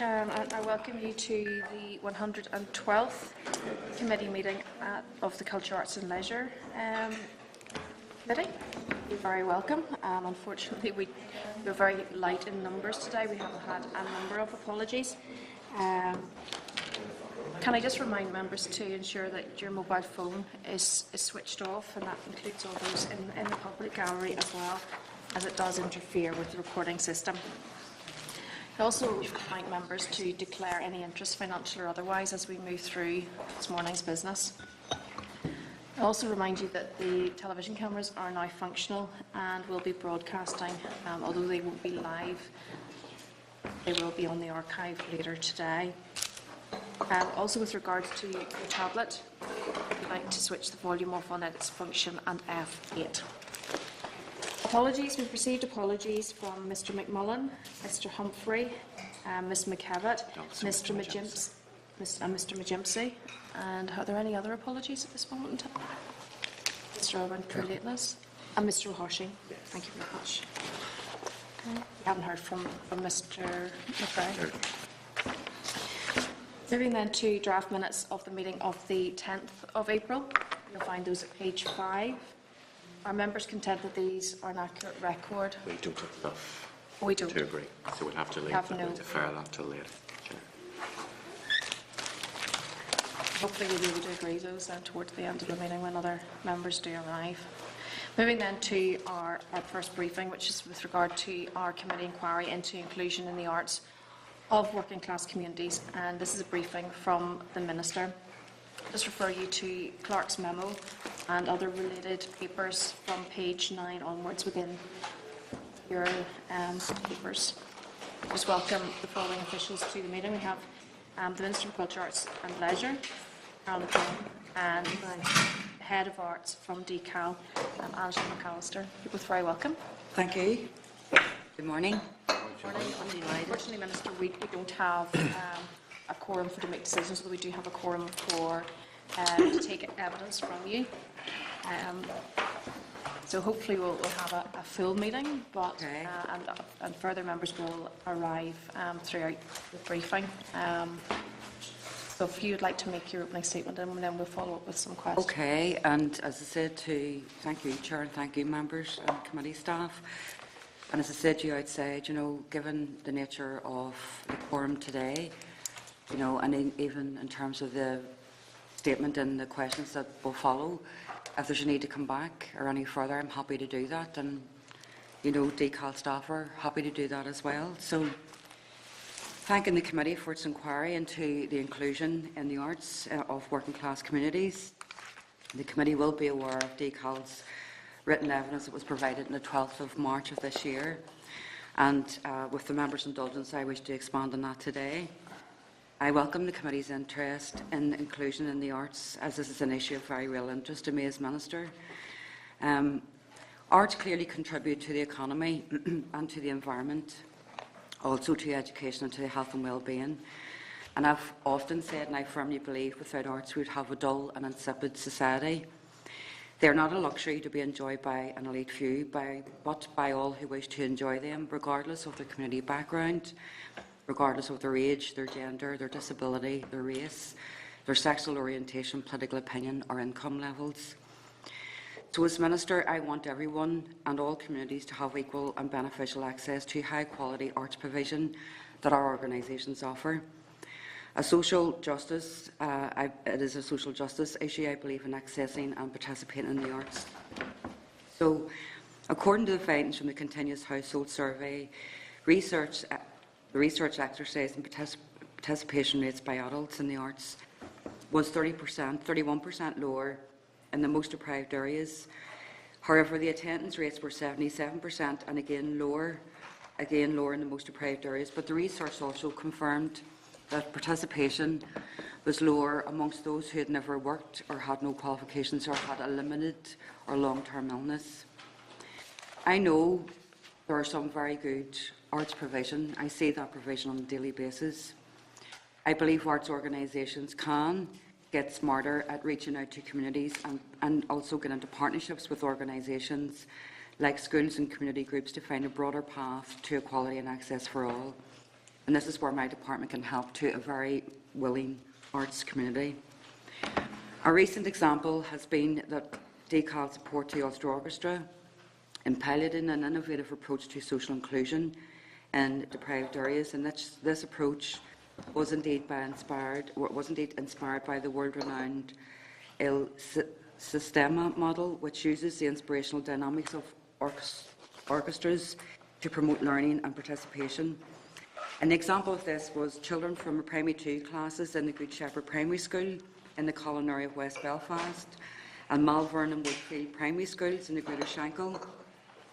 and I welcome you to the 112th committee meeting of the Culture, Arts and Leisure Committee. You're very welcome. Unfortunately, we're very light in numbers today. We have had a number of apologies. Can I just remind members to ensure that your mobile phone is switched off, and that includes all those in the public gallery as well, as it does interfere with the recording system. I also remind members to declare any interest, financial or otherwise, as we move through this morning's business. I also remind you that the television cameras are now functional and will be broadcasting, although they won't be live. They will be on the archive later today. Also, with regards to your tablet, I'd like to switch the volume off on its function and F8. Apologies. We've received apologies from Mr McMullen, Mr Humphrey, Ms McKevitt, Mr Majimsey. And are there any other apologies at this moment? Mr Owen Kulatlis and Mr O'Horsey. Yes. Thank you very much. We haven't heard from Mr McRae. Moving then to draft minutes of the meeting of the 10th of April. You'll find those at page 5. Are members content that these are an accurate record? We don't have enough to agree, so we'll have to leave that and defer that till later. Hopefully we'll be able to agree those towards the end of the meeting when other members do arrive. Moving then to our first briefing, which is with regard to our committee inquiry into inclusion in the arts of working class communities, and this is a briefing from the Minister. I'll just refer you to Clark's memo and other related papers from page 9 onwards within your papers. Just welcome the following officials to the meeting. We have the Minister for Culture, Arts and Leisure, Carol McCann, and the Head of Arts from DCAL, Angela McAllister. You're both very welcome. Thank you. Good morning. Unfortunately, Minister, we don't have a quorum to make decisions, but we do have a quorum for to take evidence from you. So hopefully we'll have a full meeting, but okay. And further members will arrive throughout the briefing. So if you'd like to make your opening statement, and then we'll follow up with some questions. Okay, and as I said, thank you, Chair, and thank you, members and committee staff. And as I said to you outside, given the nature of the quorum today, and even in terms of the statement and the questions that will follow, if there's a need to come back or any further, I'm happy to do that. And, DCAL staff are happy to do that as well. So, thanking the committee for its inquiry into the inclusion in the arts of working class communities. The committee will be aware of DCAL's written evidence that was provided on the 12th of March of this year. And with the members' indulgence, I wish to expand on that today. I welcome the committee's interest in inclusion in the arts, as this is an issue of very real interest to me as Minister. Arts clearly contribute to the economy and to the environment, also to education and to health and well-being. And I've often said, and I firmly believe, without arts we'd have a dull and insipid society. They're not a luxury to be enjoyed by an elite few, but by all who wish to enjoy them, regardless of their community background, regardless of their age, their gender, their disability, their race, their sexual orientation, political opinion or income levels. So as Minister, I want everyone and all communities to have equal and beneficial access to high quality arts provision that our organisations offer. A social justice, it is a social justice issue, I believe, in accessing and participating in the arts. So, according to the findings from the Continuous Household Survey, the research exercise and participation rates by adults in the arts was 31% lower in the most deprived areas. However, the attendance rates were 77% and again lower in the most deprived areas. But the research also confirmed that participation was lower amongst those who had never worked or had no qualifications or had a limited or long-term illness. I know there are some very good arts provision. I see that provision on a daily basis. I believe arts organisations can get smarter at reaching out to communities and also get into partnerships with organisations like schools and community groups to find a broader path to equality and access for all. and this is where my department can help to a very willing arts community. A recent example has been that DCAL support to Ulster Orchestra in piloting an innovative approach to social inclusion in deprived areas, and this approach was indeed inspired by the world-renowned Il Sistema model, which uses the inspirational dynamics of orchestras to promote learning and participation. An example of this was children from Primary 2 classes in the Good Shepherd Primary School in the Colin area of West Belfast and Malvern and Woodfield Primary Schools in the Greater Shankill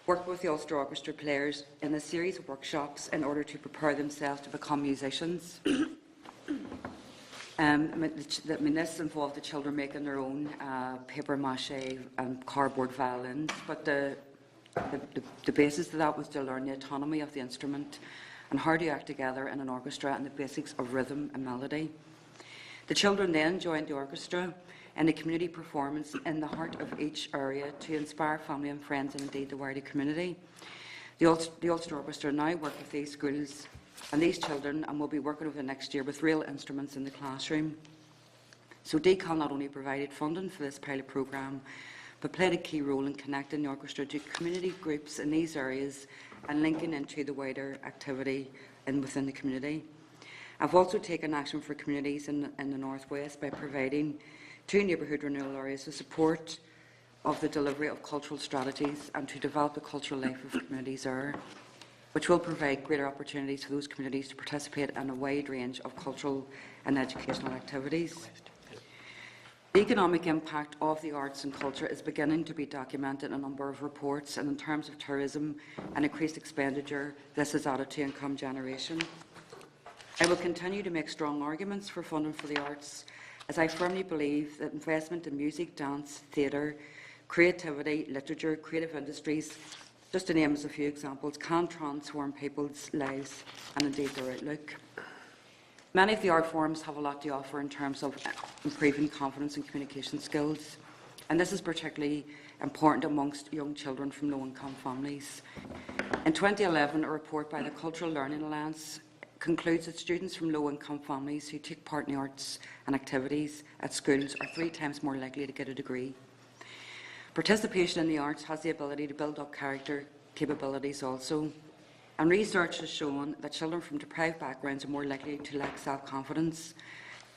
worked with the Ulster Orchestra players in a series of workshops in order to prepare themselves to become musicians. This involved the children making their own paper mache and cardboard violins, but the basis of that was to learn the autonomy of the instrument and how to act together in an orchestra and the basics of rhythm and melody. The children then joined the orchestra and a community performance in the heart of each area to inspire family and friends and indeed the wider community. The Ulster Orchestra now work with these schools and these children and will be working over the next year with real instruments in the classroom. So DCAL not only provided funding for this pilot programme, but played a key role in connecting the orchestra to community groups in these areas and linking into the wider activity within the community. I've also taken action for communities in the North West by providing 2 neighbourhood renewal areas the support of the delivery of cultural strategies and to develop the cultural life of communities there, which will provide greater opportunities for those communities to participate in a wide range of cultural and educational activities. The economic impact of the arts and culture is beginning to be documented in a number of reports, and in terms of tourism and increased expenditure, this has added to income generation. I will continue to make strong arguments for funding for the arts, as I firmly believe that investment in music, dance, theatre, creativity, literature, creative industries, just to name as a few examples, can transform people's lives and indeed their outlook. Many of the art forms have a lot to offer in terms of improving confidence and communication skills, and this is particularly important amongst young children from low-income families. In 2011, a report by the Cultural Learning Alliance concludes that students from low-income families who take part in the arts and activities at schools are 3 times more likely to get a degree. Participation in the arts has the ability to build up character capabilities also, and research has shown that children from deprived backgrounds are more likely to lack self-confidence.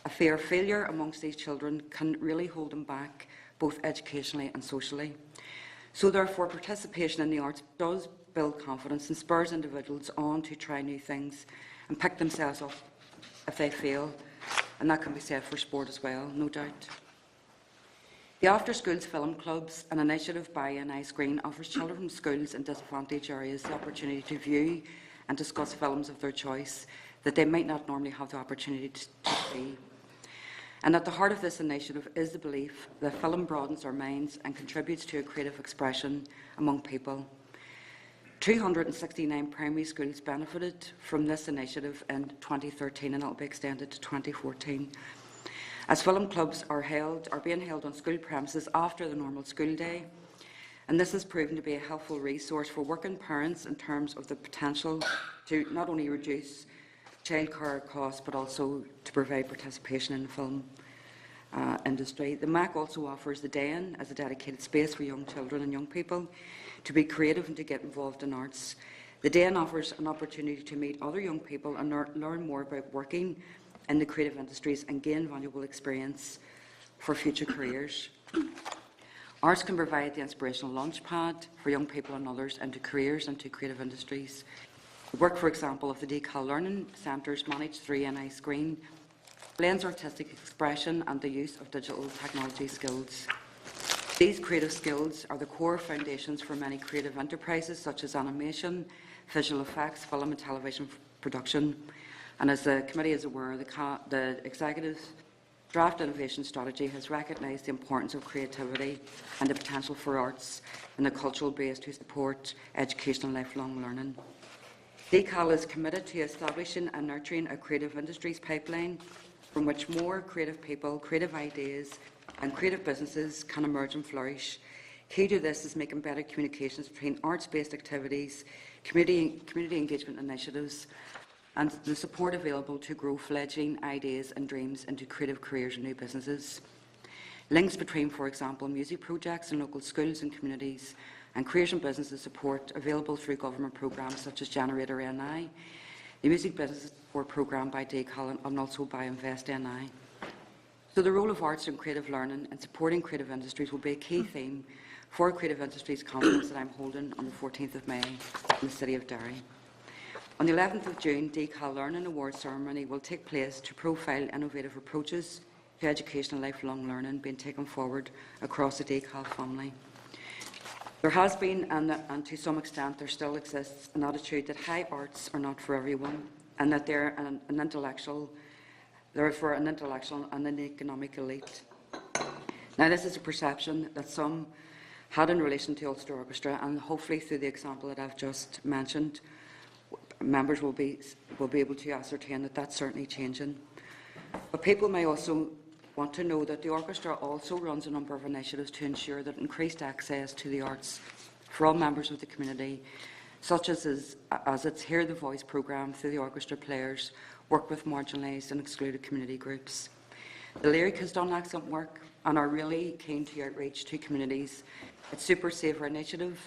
A fear of failure amongst these children can really hold them back, both educationally and socially. So therefore, participation in the arts does build confidence and spurs individuals on to try new things and pick themselves up if they fail, and that can be said for sport as well, no doubt. The After Schools Film Clubs, an initiative by iScreen, offers children from schools in disadvantaged areas the opportunity to view and discuss films of their choice that they might not normally have the opportunity to see. And at the heart of this initiative is the belief that film broadens our minds and contributes to a creative expression among people. 269 primary schools benefited from this initiative in 2013, and it will be extended to 2014. As film clubs are being held on school premises after the normal school day, and this has proven to be a helpful resource for working parents in terms of the potential to not only reduce childcare costs but also to provide participation in the film industry. The MAC also offers the Den as a dedicated space for young children and young people to be creative and to get involved in arts. The Den offers an opportunity to meet other young people and learn more about working in the creative industries and gain valuable experience for future careers. Arts can provide the inspirational launchpad for young people and others into careers into creative industries. The work, for example, of the DCAL Learning Centres managed through iScreen blends artistic expression and the use of digital technology skills. These creative skills are the core foundations for many creative enterprises such as animation, visual effects, film and television production. And as the committee is aware, the Executive Draft Innovation Strategy has recognised the importance of creativity and the potential for arts in the cultural base to support education and lifelong learning. DCAL is committed to establishing and nurturing a creative industries pipeline from which more creative people, creative ideas and creative businesses can emerge and flourish. Key to this is making better communications between arts-based activities, community engagement initiatives and the support available to grow fledgling ideas and dreams into creative careers and new businesses. Links between, for example, music projects in local schools and communities, and careers and businesses support available through government programmes such as Generator NI, the Music Business Support Programme by DCAL, and also by Invest NI. So the role of arts and creative learning and supporting creative industries will be a key theme for a Creative Industries Conference that I'm holding on the 14th of May in the City of Derry. On the 11th of June, DCAL Learning Awards ceremony will take place to profile innovative approaches to education and lifelong learning being taken forward across the DCAL family. There has been, and to some extent there still exists, an attitude that high arts are not for everyone, and that they're for an intellectual and an economic elite. Now, this is a perception that some had in relation to Ulster Orchestra, and hopefully through the example that I've just mentioned, members will be able to ascertain that that's certainly changing. But people may also want to know that the orchestra also runs a number of initiatives to ensure that increased access to the arts for all members of the community, such as its Hear the Voice programme through the orchestra players, work with marginalised and excluded community groups. The Lyric has done excellent work and are really keen to outreach to communities. Its Super Saver initiative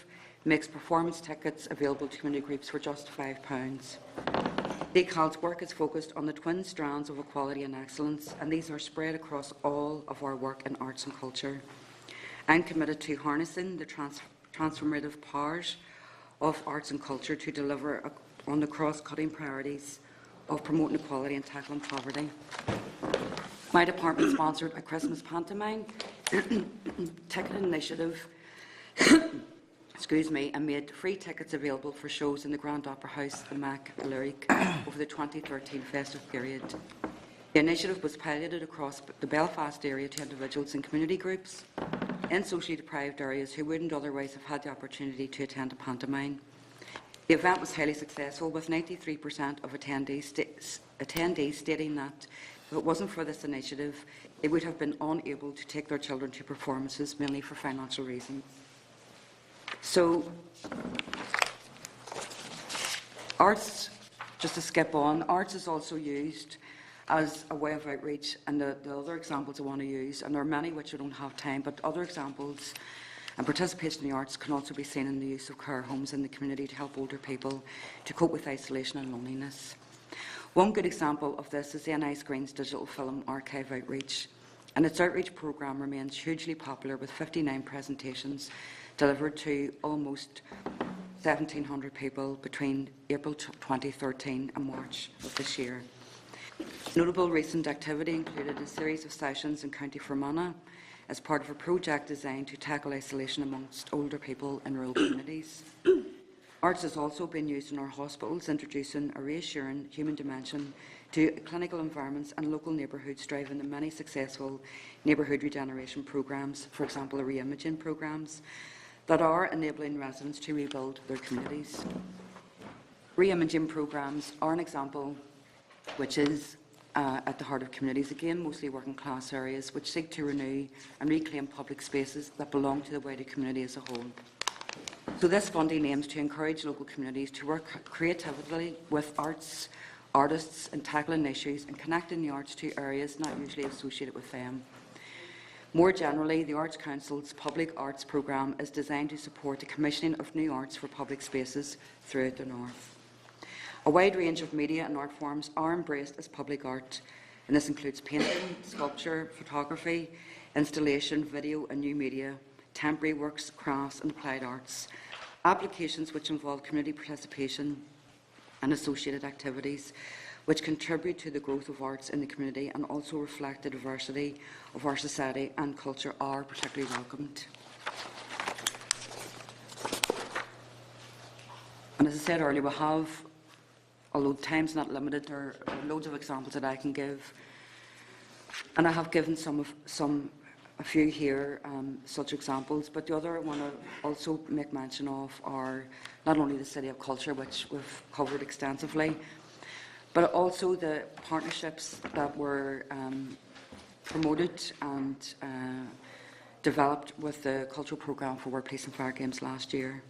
makes performance tickets available to community groups for just £5. DCAL's work is focused on the twin strands of equality and excellence, and these are spread across all of our work in arts and culture. I'm committed to harnessing the transformative powers of arts and culture to deliver on the cross-cutting priorities of promoting equality and tackling poverty. My department sponsored a Christmas pantomime ticket initiative and made free tickets available for shows in the Grand Opera House, the Mac, the Lyric over the 2013 festive period. The initiative was piloted across the Belfast area to individuals and community groups in socially deprived areas who wouldn't otherwise have had the opportunity to attend a pantomime. The event was highly successful, with 93% of attendees stating that if it wasn't for this initiative, they would have been unable to take their children to performances, mainly for financial reasons. So, arts, just to skip on, arts is also used as a way of outreach, and the other examples I want to use, and there are many which I don't have time, but other examples and participation in the arts can also be seen in the use of care homes in the community to help older people to cope with isolation and loneliness. One good example of this is the NI Screens Digital Film Archive outreach, and its outreach programme remains hugely popular, with 59 presentations delivered to almost 1,700 people between April 2013 and March of this year. Notable recent activity included a series of sessions in County Fermanagh as part of a project designed to tackle isolation amongst older people in rural communities. Arts has also been used in our hospitals, introducing a reassuring human dimension to clinical environments and local neighbourhoods, driving the many successful neighbourhood regeneration programmes, for example, the re-imaging programmes, that are enabling residents to rebuild their communities. Re-imaging programmes are an example which is at the heart of communities, again mostly working class areas, which seek to renew and reclaim public spaces that belong to the wider community as a whole. So this funding aims to encourage local communities to work creatively with artists in tackling issues and connecting the arts to areas not usually associated with them. More generally, the Arts Council's Public Arts Programme is designed to support the commissioning of new arts for public spaces throughout the North. A wide range of media and art forms are embraced as public art, and this includes painting, sculpture, photography, installation, video and new media, temporary works, crafts and applied arts, applications which involve community participation and associated activities which contribute to the growth of arts in the community and also reflect the diversity of our society and culture are particularly welcomed. And as I said earlier, we have, although time's not limited, there are loads of examples that I can give, and I have given a few here, such examples, but the other I want to also make mention of are not only the City of Culture, which we've covered extensively, but also the partnerships that were promoted and developed with the Cultural Programme for Workplace and Fire Games last year.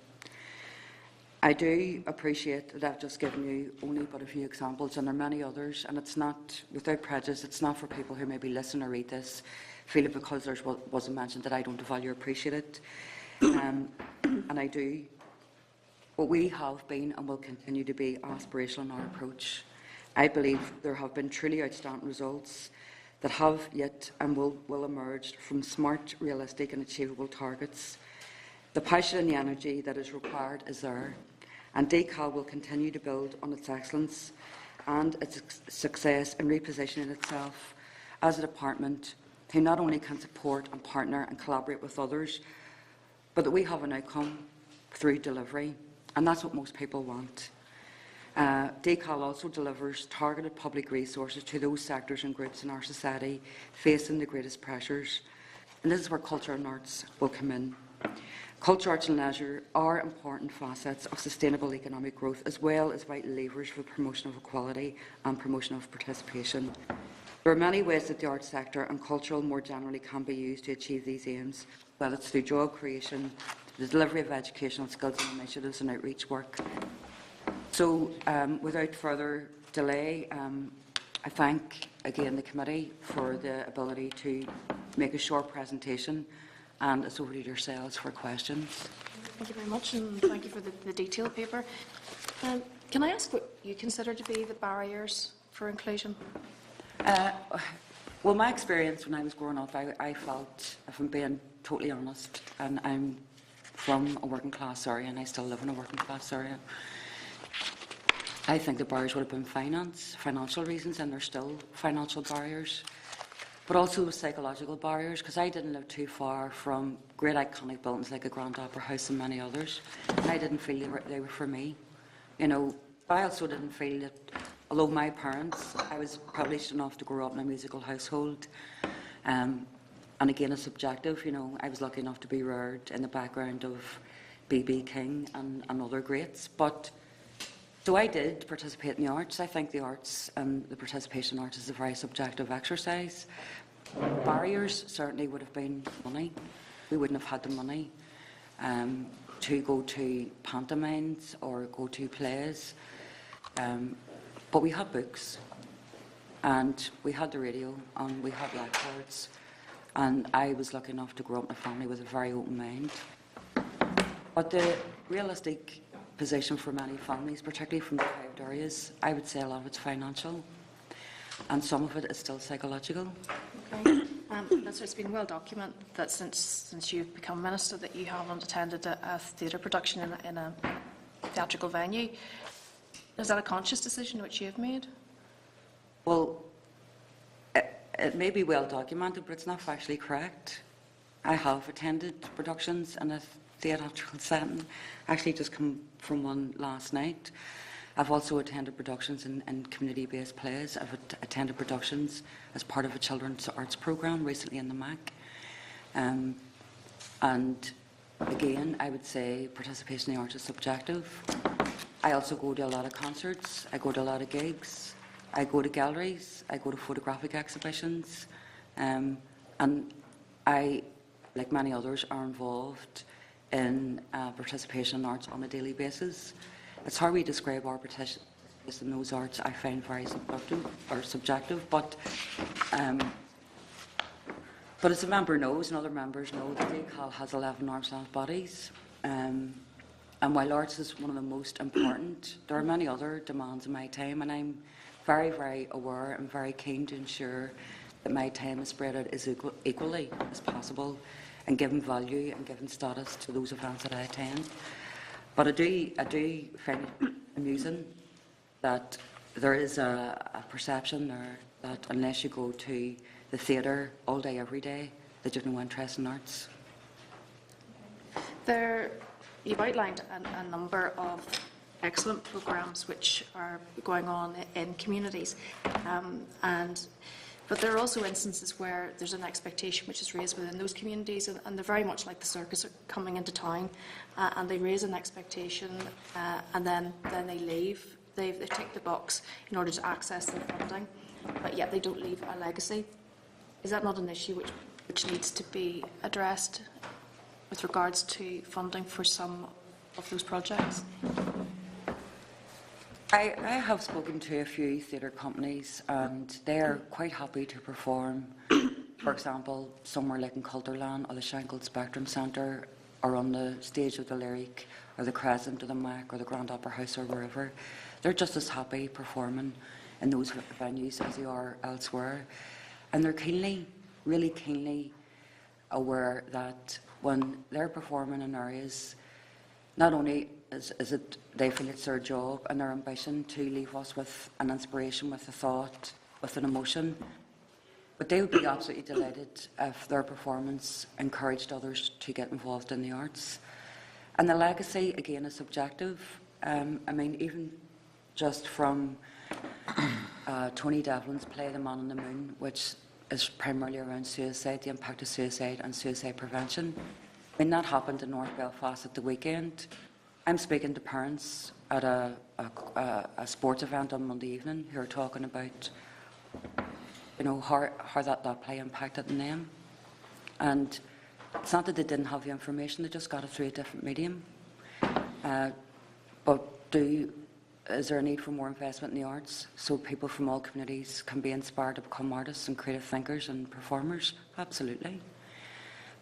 I do appreciate that I've just given you only but a few examples, and there are many others, and it's not, without prejudice, it's not for people who maybe listen or read this, feel it because there wasn't mentioned that I don't value or appreciate it. And I do. But we have been and will continue to be aspirational in our approach. I believe there have been truly outstanding results that have yet and will emerge from smart, realistic and achievable targets. The passion and the energy that is required is there, and DCAL will continue to build on its excellence and its success in repositioning itself as a department who not only can support and partner and collaborate with others, but that we have an outcome through delivery, and that's what most people want. DCAL also delivers targeted public resources to those sectors and groups in our society facing the greatest pressures, and this is where culture and arts will come in. Culture, arts and leisure are important facets of sustainable economic growth, as well as vital levers for the promotion of equality and promotion of participation. There are many ways that the arts sector and cultural more generally can be used to achieve these aims, whether it's through job creation, the delivery of educational skills and initiatives and outreach work. So, without further delay, I thank again the committee for the ability to make a short presentation, and it's over to yourselves for questions. Thank you very much, and thank you for the detailed paper. Can I ask what you consider to be the barriers for inclusion? Well, my experience when I was growing up, I felt, if I'm being totally honest, and I'm from a working class area and I still live in a working class area, I think the barriers would have been financial reasons, and there's still financial barriers, but also psychological barriers, because I didn't live too far from great iconic buildings like a Grand Opera House and many others, and I didn't feel they were for me. You know, I also didn't feel that, although my parents, I was privileged enough to grow up in a musical household, and again, it's subjective, you know, I was lucky enough to be reared in the background of B.B. King and other greats, but so I did participate in the arts. I think the arts and the participation in arts is a very subjective exercise. Barriers certainly would have been money. We wouldn't have had the money to go to pantomimes or go to plays. But we had books, and we had the radio, and we had blackboards, and I was lucky enough to grow up in a family with a very open mind. But the realistic position for many families, particularly from deprived areas, I would say a lot of it's financial, and some of it is still psychological. Okay. So it's been well documented that since you've become minister that you haven't attended a theatre production in a theatrical venue. Is that a conscious decision which you have made? Well, it may be well documented, but it's not factually correct. I have attended productions in a theatrical setting. I actually just come from one last night. I've also attended productions in community-based plays. I've attended productions as part of a children's arts programme recently in the MAC. And again, I would say participation in the arts is subjective. I also go to a lot of concerts, I go to a lot of gigs, I go to galleries, I go to photographic exhibitions, and I, like many others, are involved in participation in arts on a daily basis. It's how we describe our participation in those arts I find very subjective, but as a member knows, and other members know, that DCAL has 11 arm's-length bodies. And while arts is one of the most important, there are many other demands in my time, and I'm very, very aware and very keen to ensure that my time is spread out as equally as possible and given value and given status to those events that I attend. But I do find it amusing that there is a perception there that unless you go to the theatre all day, every day, that you've no interest in arts. You've outlined a number of excellent programmes which are going on in communities, but there are also instances where there's an expectation which is raised within those communities, and they're very much like the circus coming into town, and they raise an expectation, and then they leave. They tick the box in order to access their funding, but yet they don't leave a legacy. Is that not an issue which needs to be addressed with regards to funding for some of those projects? I have spoken to a few theatre companies and they are quite happy to perform, for example, somewhere like in Culterland or the Shankill Spectrum Centre or on the stage of the Lyric or the Crescent or the Mac or the Grand Opera House or wherever. They're just as happy performing in those venues as they are elsewhere. And they're keenly, really keenly aware that when they're performing in areas, not only is it they feel it's their job and their ambition to leave us with an inspiration, with a thought, with an emotion, but they would be absolutely delighted if their performance encouraged others to get involved in the arts. And the legacy, again, is subjective. I mean, even just from Tony Devlin's play The Man on the Moon, which is primarily around suicide, the impact of suicide and suicide prevention. I mean, that happened in North Belfast at the weekend. I'm speaking to parents at a sports event on Monday evening who are talking about, you know, how that play impacted on them. And it's not that they didn't have the information, they just got it through a different medium. But is there a need for more investment in the arts so people from all communities can be inspired to become artists and creative thinkers and performers? Absolutely.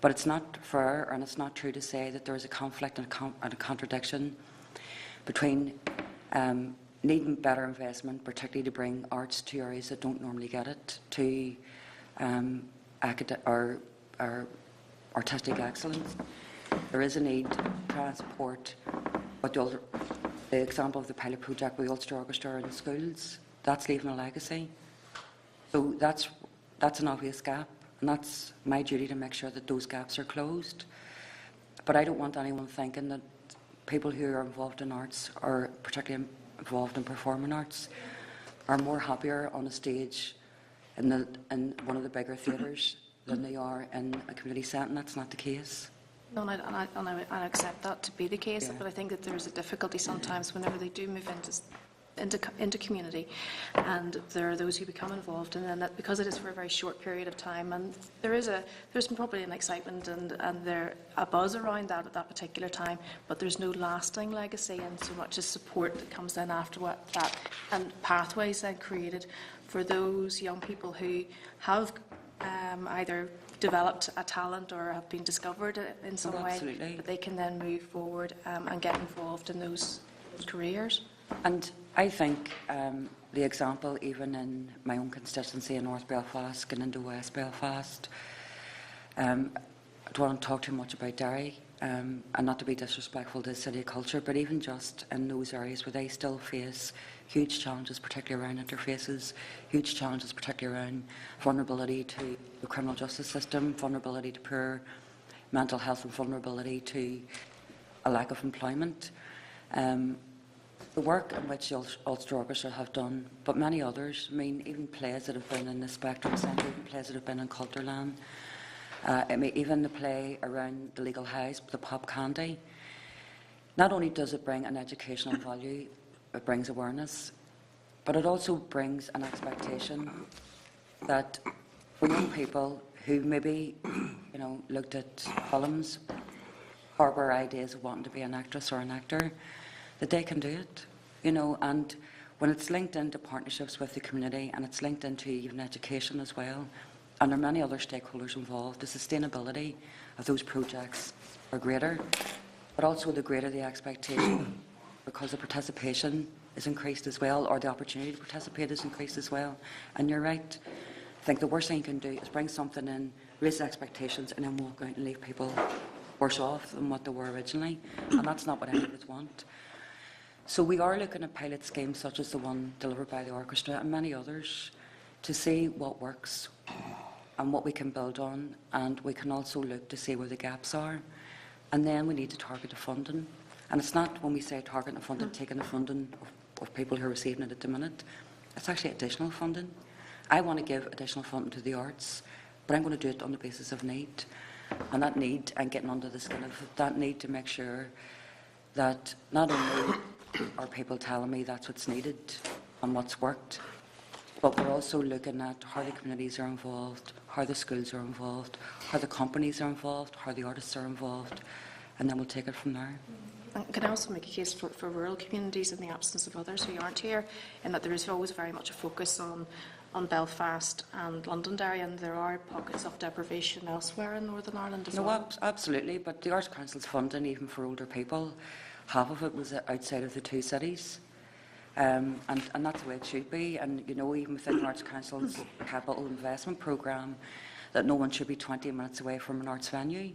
But it's not fair and it's not true to say that there is a conflict and a contradiction between needing better investment, particularly to bring arts to areas that don't normally get it, to artistic excellence. There is a need to try and support what the example of the pilot project with the Ulster Orchestra in schools. That's leaving a legacy. So that's an obvious gap. And that's my duty to make sure that those gaps are closed. But I don't want anyone thinking that people who are involved in arts, or particularly involved in performing arts, are more happier on a stage in one of the bigger theatres than they are in a community setting. That's not the case. No, and I accept that to be the case, yeah. But I think that there's a difficulty sometimes whenever they do move into community, and there are those who become involved, and then that, because it is for a very short period of time, and there's probably an excitement and there a buzz around that at that particular time, but there's no lasting legacy, and so much as support that comes in after that, and pathways then created for those young people who have either developed a talent or have been discovered in some way, that they can then move forward and get involved in those careers. And I think the example, even in my own constituency in North Belfast and into West Belfast, I don't want to talk too much about Derry, and not to be disrespectful to the city of culture, but even just in those areas where they still face huge challenges, particularly around interfaces, huge challenges, particularly around vulnerability to the criminal justice system, vulnerability to poor mental health, and vulnerability to a lack of employment. The work in which the Ulster Orchestra have done, but many others, I mean, even plays that have been in the Spectrum Centre, even plays that have been in Culterland, I mean, even the play around the Legal Highs, the Pop Candy, not only does it bring an educational value, it brings awareness, but it also brings an expectation that for young people who maybe, you know, looked at films, harbour ideas of wanting to be an actress or an actor, that they can do it, you know, and when it's linked into partnerships with the community and it's linked into even education as well, and there are many other stakeholders involved, the sustainability of those projects are greater, but also the greater the expectation, because the participation is increased as well, or the opportunity to participate is increased as well. And you're right, I think the worst thing you can do is bring something in, raise expectations, and then walk out and leave people worse off than what they were originally, and that's not what any of us want. So we are looking at pilot schemes such as the one delivered by the orchestra and many others to see what works and what we can build on, and we can also look to see where the gaps are, and then we need to target the funding. And it's not, when we say targeting the funding, taking the funding of people who are receiving it at the minute, it's actually additional funding. I want to give additional funding to the arts, but I'm going to do it on the basis of need, and that need, and getting under the skin of that need to make sure that not only are people telling me that's what's needed and what's worked, but we're also looking at how the communities are involved, how the schools are involved, how the companies are involved, how the artists are involved, and then we'll take it from there. And can I also make a case for rural communities in the absence of others who aren't here, in that there is always very much a focus on Belfast and Londonderry, and there are pockets of deprivation elsewhere in Northern Ireland as No, well? absolutely, but the Arts Council's funding, even for older people, half of it was outside of the two cities. And that's the way it should be. And, you know, even within the Arts Council's capital investment programme, that no one should be 20 minutes away from an arts venue.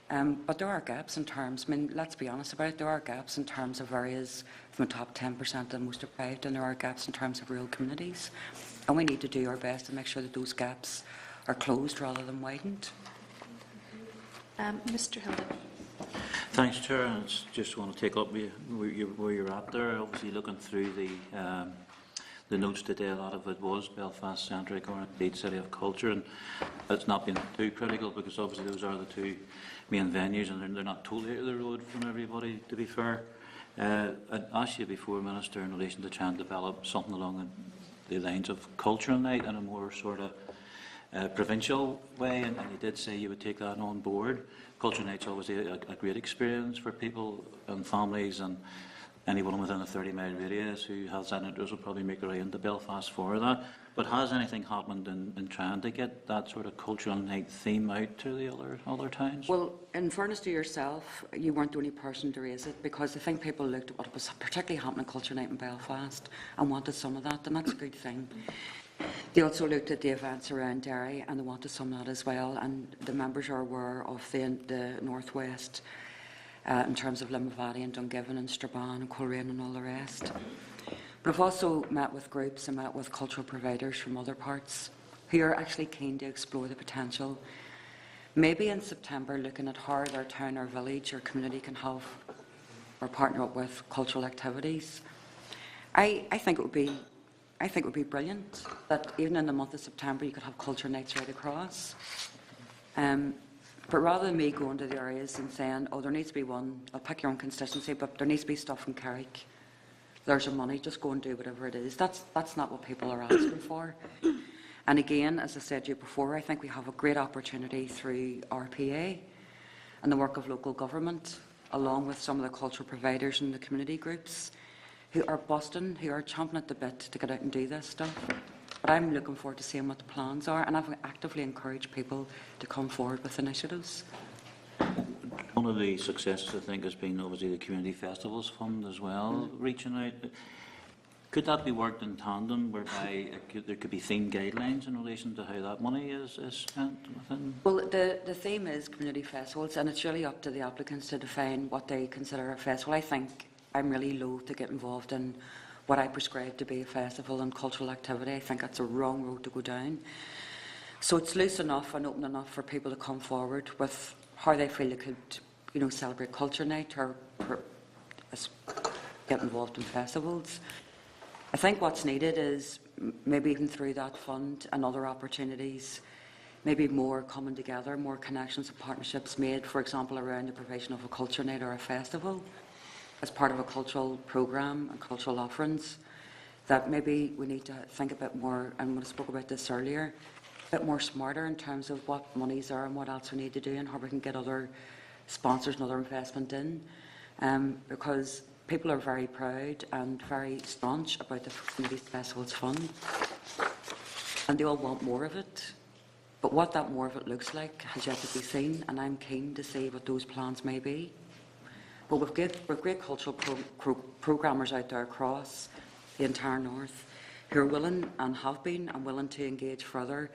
But there are gaps in terms, I mean, let's be honest about it, there are gaps in terms of areas from the top 10% and most deprived, and there are gaps in terms of rural communities. And we need to do our best to make sure that those gaps are closed rather than widened. Mr. Hilden. Thanks, Chair. I just want to take up where you're at there. Obviously, looking through the notes today, a lot of it was Belfast-centric or indeed City of Culture, and it's not been too critical because obviously those are the two main venues, and they're not totally out of the road from everybody, to be fair. I asked you before, Minister, in relation to trying to develop something along the lines of cultural night in a more sort of provincial way, and you did say you would take that on board. Culture night's obviously a great experience for people and families, and anyone within a 30-mile radius who has that interest will probably make their way into Belfast for that. But has anything happened in trying to get that sort of cultural night theme out to the other towns? Well, in fairness to yourself, you weren't the only person to raise it, because I think people looked at what was particularly happening Culture Night in Belfast and wanted some of that, and that's a good thing. They also looked at the events around Derry and they wanted some of that as well, and the members are aware of the North West in terms of Limavady and Dungiven and Strabane and Coleraine and all the rest. But I've also met with groups and met with cultural providers from other parts who are actually keen to explore the potential. Maybe in September, looking at how their town or village or community can have or partner up with cultural activities. I think it would be brilliant that even in the month of September you could have culture nights right across. But rather than me going to the areas and saying, oh, there needs to be one, I'll pick your own constituency, but there needs to be stuff from Carrick. There's your money, just go and do whatever it is. That's not what people are asking for. And again, as I said to you before, I think we have a great opportunity through RPA and the work of local government, along with some of the cultural providers and the community groups who are busting, who are chomping at the bit to get out and do this stuff. But I'm looking forward to seeing what the plans are, and I've actively encouraged people to come forward with initiatives. One of the successes, I think, has been obviously the Community Festivals Fund as well, reaching out. Could that be worked in tandem, whereby there could be theme guidelines in relation to how that money is spent within? Well, the theme is community festivals, and it's really up to the applicants to define what they consider a festival. I think I'm really loath to get involved in what I prescribe to be a festival and cultural activity. I think that's a wrong road to go down. So it's loose enough and open enough for people to come forward with how they feel they could, you know, celebrate culture night or get involved in festivals. I think what's needed is maybe even through that fund and other opportunities, maybe more coming together, more connections and partnerships made, for example, around the provision of a culture night or a festival as part of a cultural programme and cultural offerings, that maybe we need to think a bit more, and when I spoke about this earlier, a bit more smarter in terms of what monies are and what else we need to do and how we can get other sponsors and other investment in, because people are very proud and very staunch about the Community Festivals Fund, and they all want more of it. But what that more of it looks like has yet to be seen, and I'm keen to see what those plans may be. But we've great cultural programmers out there across the entire North who are willing and have been and willing to engage further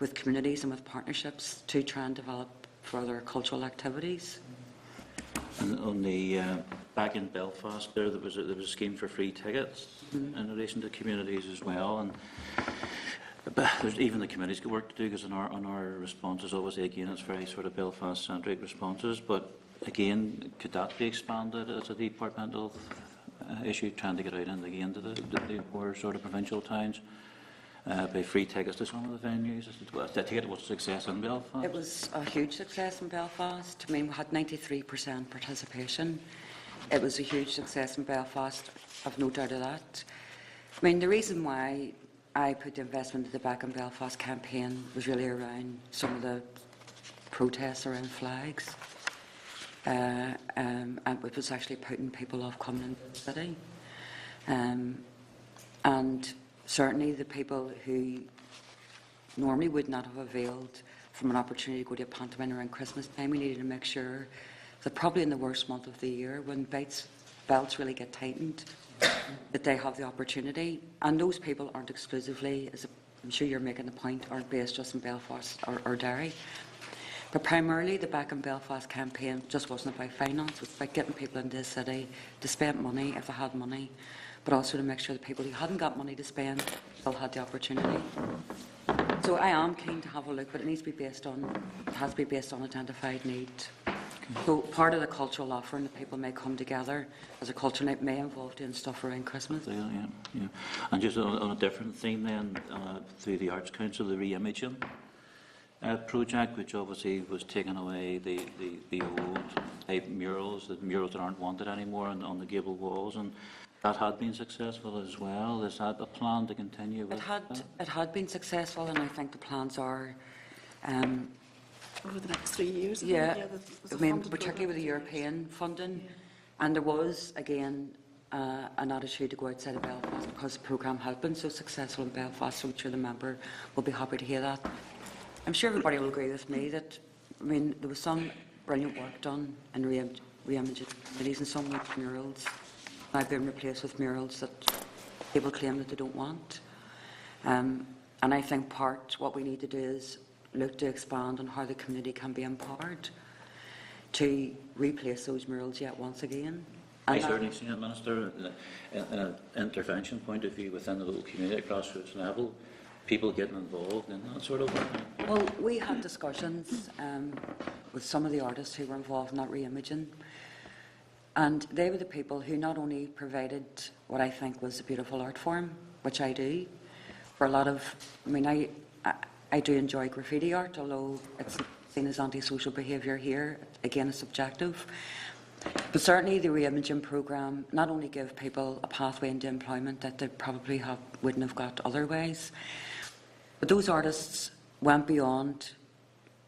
with communities and with partnerships to try and develop further cultural activities. And on the back in Belfast, there was a scheme for free tickets in relation to communities as well, and there's even the committee's got work to do, because on our responses, obviously, again, it's very sort of Belfast-centric responses. But again, could that be expanded as a departmental issue, trying to get out and again to the more sort of provincial towns? By free tickets to some of the venues. I take it was a success in Belfast. It was a huge success in Belfast. I mean, we had 93% participation. It was a huge success in Belfast, I've no doubt of that. I mean, the reason why I put the investment at the Back in Belfast campaign was really around some of the protests around flags. and it was actually putting people off coming into the city. And certainly the people who normally would not have availed from an opportunity to go to a pantomime around Christmas time, we needed to make sure that probably in the worst month of the year, when belts really get tightened, that they have the opportunity. And those people aren't exclusively, as I'm sure you're making the point, aren't based just in Belfast or Derry. But primarily the Back in Belfast campaign just wasn't about finance, it was about getting people into the city to spend money if they had money, but also to make sure the people who hadn't got money to spend still had the opportunity. So I am keen to have a look, but it needs to be based on, it has to be based on identified need. So part of the cultural offering that people may come together as a culture night may involve doing stuff around Christmas. Yeah. And just on a different theme then, through the Arts Council, the re-imaging project, which obviously was taking away the old type murals that aren't wanted anymore on the gable walls, and that had been successful as well. Is that a plan to continue with? It had been successful, and I think the plans are over the next 3 years. yeah, there's a I mean, funded particularly with the European funding, and there was again an attitude to go outside of Belfast because the programme had been so successful in Belfast. So I'm sure the member will be happy to hear that. I'm sure everybody will agree with me that, I mean, there was some brilliant work done in re-imaging cities, and some with murals now being replaced with murals that people claim that they don't want. And I think what we need to do is look to expand on how the community can be empowered to replace those murals yet once again. I certainly see it, Minister, in an intervention point of view within the local community at grassroots level, people getting involved in that sort of work. Well, we had discussions with some of the artists who were involved in that re-imaging, and they were the people who not only provided what I think was a beautiful art form, which I do, for a lot of, I mean, I do enjoy graffiti art, although it's seen as antisocial behaviour here. Again, it's subjective. But certainly the re-imaging programme not only gave people a pathway into employment that they probably wouldn't have got otherwise, but those artists went beyond,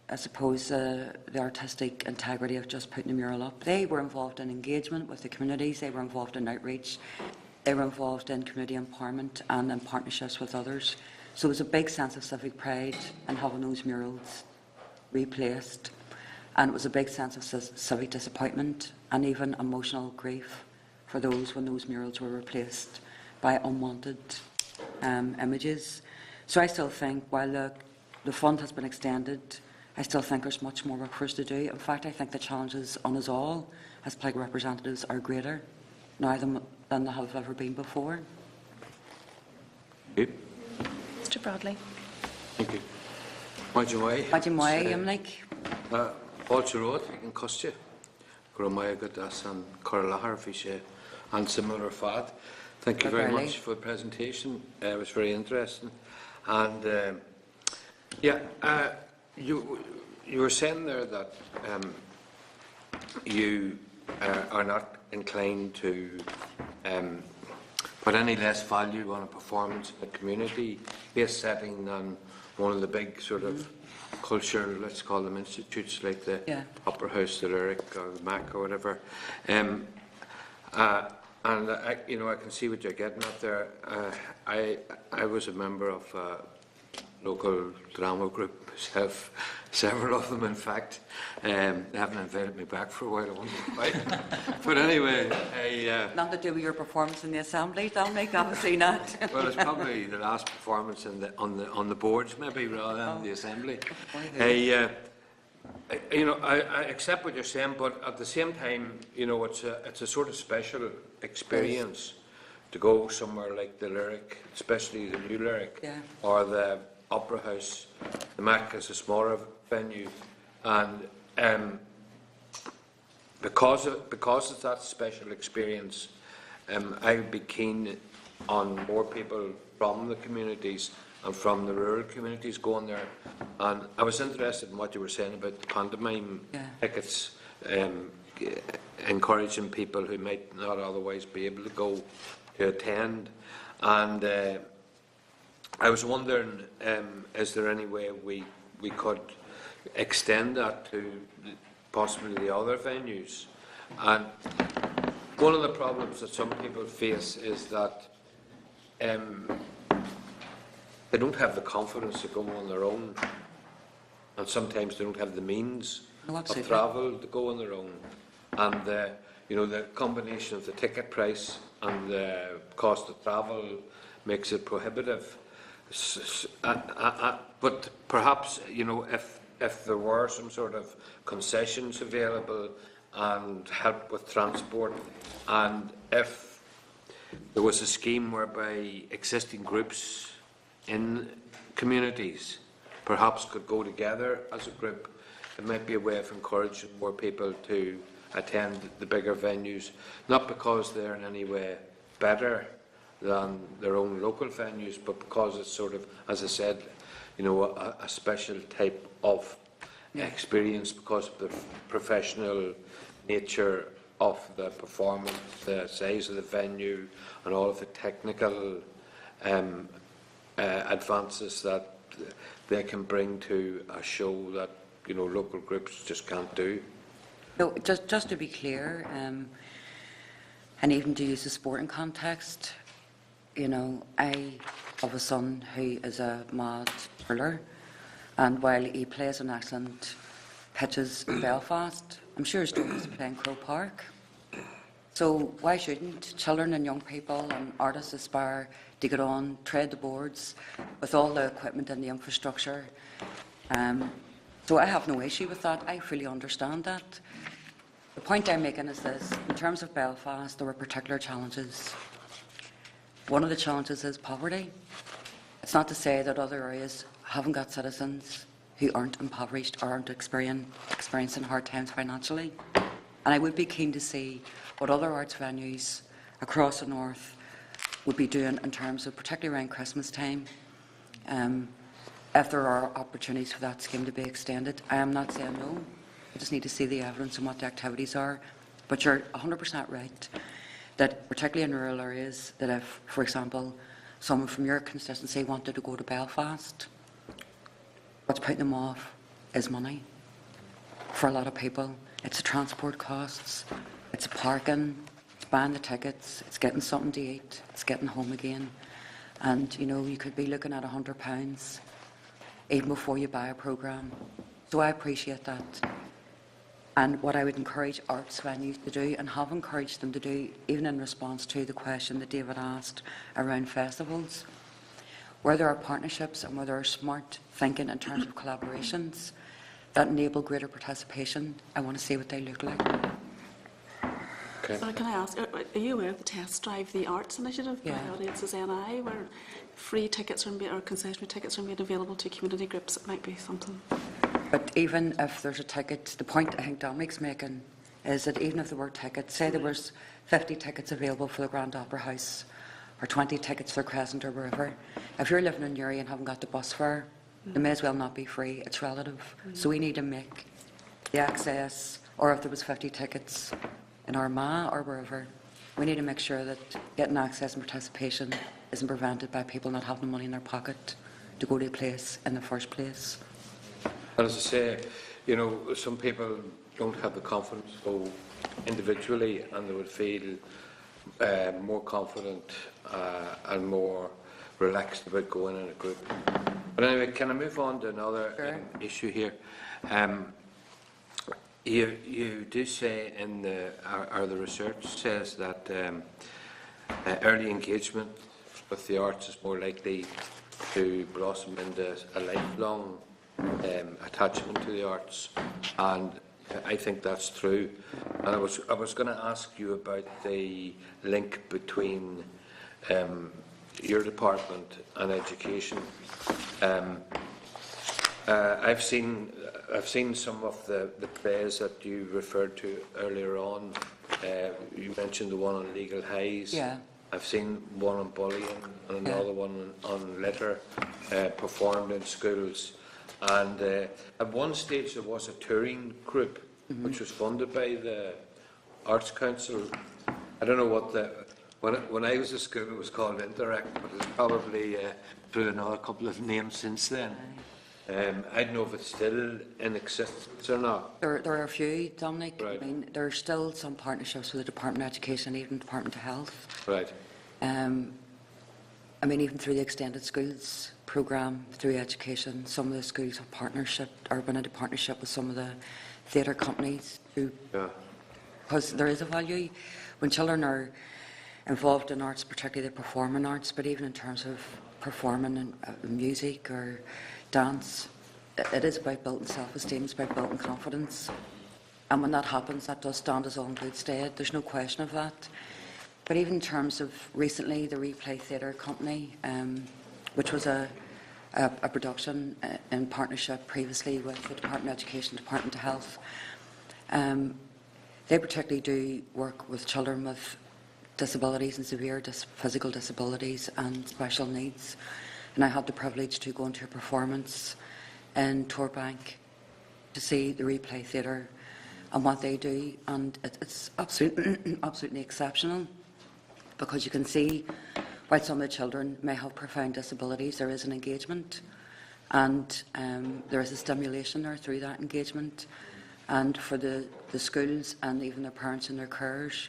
I suppose, the artistic integrity of just putting a mural up. They were involved in engagement with the communities, they were involved in outreach, they were involved in community empowerment and in partnerships with others. So there was a big sense of civic pride in having those murals replaced, and it was a big sense of civic disappointment and even emotional grief for those when those murals were replaced by unwanted images. So I still think, while the fund has been extended, I still think there's much more work for us to do. In fact, I think the challenges on us all as public representatives are greater now than they have ever been before. Thank you. Mr Bradley. Thank you. Maidin Why, Imlik? Báilte ród an coste gur mai go as an Corlahar fi sé and similar fad. Thank you very much for the presentation. It was very interesting. And you were saying there that you are not inclined to put any less value on a performance in a community-based setting than one of the big sort of culture, let's call them institutes like the Opera House, the Lyric, or the MAC, or whatever. And I can see what you're getting at there. I was a member of a local drama group myself, several of them, in fact. They haven't invited me back for a while, I wonder why. But anyway, Not to do with your performance in the Assembly, Dominic, obviously not. well, it's probably the last performance on the boards, maybe, rather than the Assembly. I accept what you're saying, but at the same time, it's a sort of special experience to go somewhere like the Lyric, especially the New Lyric, or the Opera House. The MAC is a smaller venue, and because of that special experience, I would be keen on more people from the communities and from the rural communities going there. And I was interested in what you were saying about the pantomime tickets, encouraging people who might not otherwise be able to go to attend. And I was wondering, is there any way we could extend that to possibly the other venues? And one of the problems that some people face is that they don't have the confidence to go on their own, and sometimes they don't have the means of travel to go on their own. And the combination of the ticket price and the cost of travel makes it prohibitive. But perhaps, if there were some sort of concessions available and help with transport, and if there was a scheme whereby existing groups in communities perhaps could go together as a group, it might be a way of encouraging more people to attend the bigger venues, not because they're in any way better than their own local venues, but because it's sort of, as I said, a special type of experience because of the professional nature of the performance, the size of the venue, and all of the technical advances that they can bring to a show that local groups just can't do. No, just to be clear, and even to use the sporting context, I have a son who is a mad hurler, and while he plays on excellent pitches in Belfast, I'm sure his dream is to play in Croke Park. So why shouldn't children and young people and artists aspire to get on, trade the boards with all the equipment and the infrastructure? So I have no issue with that. I fully understand that. The point I'm making is this. In terms of Belfast, there were particular challenges. One of the challenges is poverty. It's not to say that other areas haven't got citizens who aren't impoverished or aren't experiencing hard times financially. And I would be keen to see what other arts venues across the north would be doing in terms of, particularly around Christmas time, if there are opportunities for that scheme to be extended. I am not saying no. I just need to see the evidence and what the activities are. But you're 100% right that, particularly in rural areas, that if, for example, someone from your constituency wanted to go to Belfast, what's putting them off is money. For a lot of people, it's the transport costs, it's parking, it's buying the tickets, it's getting something to eat, it's getting home again. And, you could be looking at £100 even before you buy a programme. So I appreciate that. And what I would encourage arts venues to do, and have encouraged them to do, even in response to the question that David asked around festivals, where there are partnerships and where there are smart thinking in terms of collaborations that enable greater participation, I want to see what they look like. Okay. So can I ask, are you aware of the Test Drive the Arts initiative by Audiences NI, where free tickets or concessionary tickets are made available to community groups? It might be something. But even if there's a ticket, the point I think Dominic's making is that even if there were tickets, say there was 50 tickets available for the Grand Opera House or 20 tickets for Crescent or wherever, if you're living in Newry and haven't got the bus fare, they may as well not be free. It's relative. So we need to make the access, or if there was 50 tickets in Armagh or wherever, we need to make sure that getting access and participation isn't prevented by people not having the money in their pocket to go to a place in the first place. And as I say, some people don't have the confidence to go individually, and they would feel more confident and more relaxed about going in a group. But anyway, can I move on to another issue here? You do say in the research says that early engagement with the arts is more likely to blossom into a lifelong attachment to the arts, and I think that's true. And I was going to ask you about the link between your department and education. I've seen some of the plays that you referred to earlier on. You mentioned the one on legal highs. Yeah. I've seen one on bullying and another one on litter performed in schools. And at one stage there was a touring group which was funded by the Arts Council. I don't know what when I was at school it was called Interact, but it's probably through another couple of names since then. I don't know if it's still in existence or not. There are a few, Dominic. Right. I mean, there are still some partnerships with the Department of Education and even the Department of Health. Right. I mean, even through the Extended Schools programme, through education, some of the schools have partnership or been into partnership with some of the theatre companies who, Yeah. because there is a value when children are involved in arts, particularly the performing arts, but even in terms of performing in music or dance, it is about building self-esteem, it's about building confidence. And when that happens, that does stand us all in good stead. There's no question of that. But even in terms of recently, the Replay Theatre Company, which was a production in partnership previously with the Department of Education, Department of Health, they particularly do work with children with disabilities and severe physical disabilities and special needs. And I had the privilege to go into a performance in Torbank to see the Replay Theatre and what they do, and it's absolutely exceptional, because you can see, while some of the children may have profound disabilities, there is an engagement, and there is a stimulation there through that engagement. And for the schools and even their parents and their carers,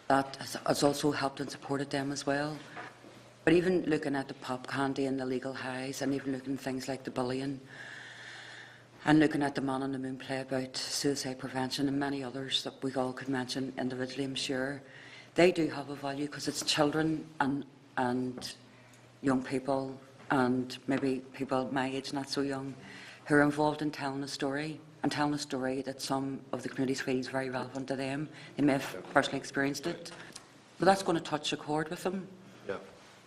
that has also helped and supported them as well. But even looking at the pop candy and the legal highs, and even looking at things like the bullying, and looking at the Man on the Moon play about suicide prevention and many others that we all could mention individually, I'm sure, they do have a value, because it's children and young people, and maybe people my age, not so young, who are involved in telling a story, and telling a story that some of the communities feel is very relevant to them. They may have personally experienced it, but that's going to touch a chord with them. Yeah.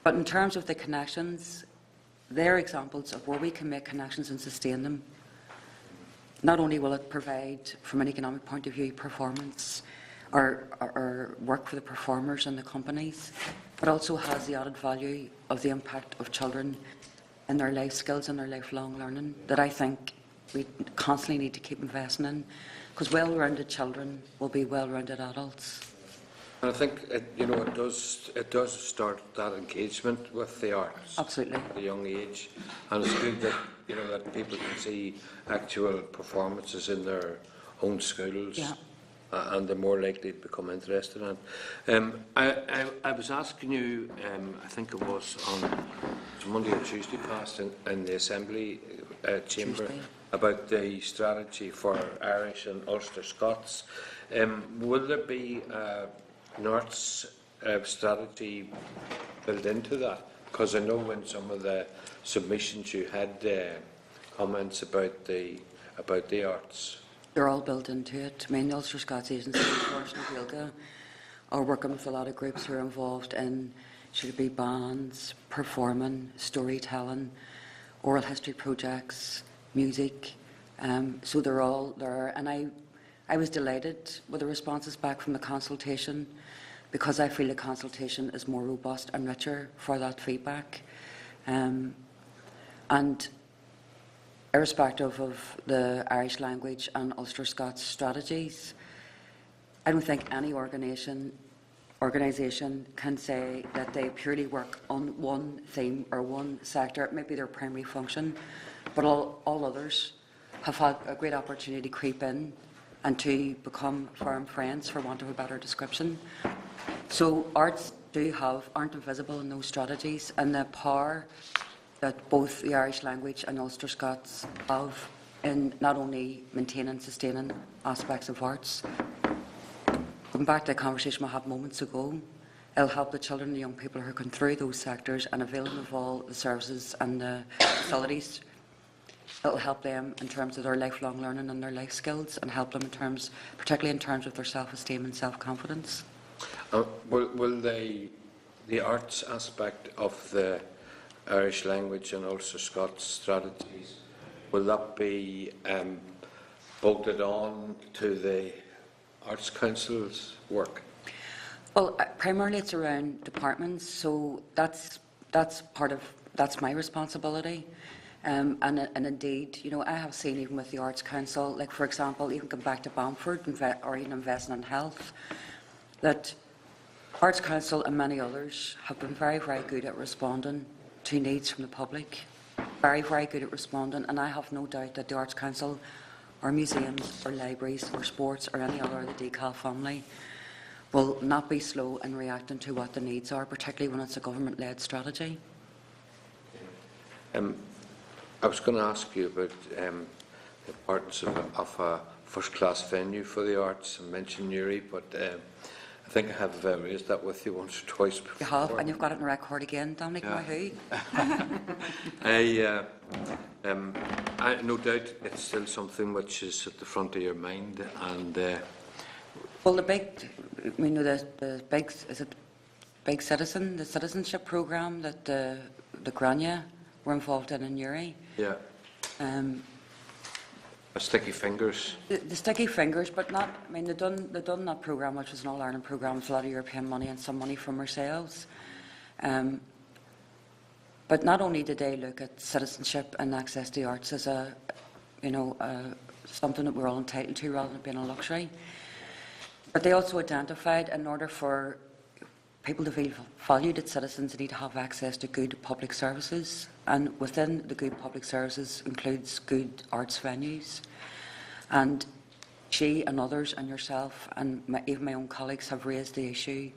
But in terms of the connections, they're examples of where we can make connections and sustain them. Not only will it provide, from an economic point of view, performance or work for the performers and the companies, but also has the added value of the impact of children and their life skills and their lifelong learning that I think we constantly need to keep investing in, because well-rounded children will be well-rounded adults. And I think it does start that engagement with the arts. Absolutely. At a young age, and it's good that that people can see actual performances in their own schools. Yeah. And they're more likely to become interested in it. I was asking you, I think it was on Monday or Tuesday past in the Assembly chamber, Tuesday, about the strategy for Irish and Ulster Scots. Will there be an arts strategy built into that? Because I know when some of the submissions you had comments about the arts. They're all built into it. I mean, the Ulster Scots Agency, Forest na Gaeilge, are working with a lot of groups who are involved in, should it be bands, performing, storytelling, oral history projects, music. So they're all there. And I was delighted with the responses back from the consultation, because I feel the consultation is more robust and richer for that feedback. And irrespective of the Irish language and Ulster Scots strategies, I don't think any organisation can say that they purely work on one theme or one sector. It may be their primary function, but all others have had a great opportunity to creep in and to become firm friends, for want of a better description. So arts aren't invisible in those strategies, and the power that both the Irish language and Ulster Scots have in not only maintaining and sustaining aspects of arts. Going back to the conversation we had moments ago, it'll help the children and the young people who are going through those sectors and availing of all the services and the facilities. It'll help them in terms of their lifelong learning and their life skills, and help them particularly in terms of their self-esteem and self-confidence. Will the arts aspect of the Irish language and Ulster Scots strategies, will that be bolted on to the Arts Council's work? Well, primarily it's around departments, so that's my responsibility. And indeed, I have seen even with the Arts Council, like for example, even going back to Bamford or even investing in health, that Arts Council and many others have been very, very good at responding to needs from the public. very, very good at responding, and I have no doubt that the Arts Council or museums or libraries or sports or any other of the DCAL family will not be slow in reacting to what the needs are, particularly when it's a government-led strategy. I was going to ask you about the importance of a first-class venue for the arts, and mention Newry, but I think I have raised that with you once or twice before. You have, and you've got it on record again, Dominic Mahu. I no doubt it's still something which is at the front of your mind, and Well, the big citizenship programme that the Grania were involved in Newry. yeah, sticky fingers. The sticky fingers, but not. I mean, they done that programme, which was an All Ireland programme with a lot of European money and some money from ourselves. But not only did they look at citizenship and access to the arts as something that we're all entitled to rather than being a luxury, but they also identified in order for people to feel valued as citizens, they need to have access to good public services, and within the good public services includes good arts venues. And she and others and yourself and even my own colleagues have raised the issue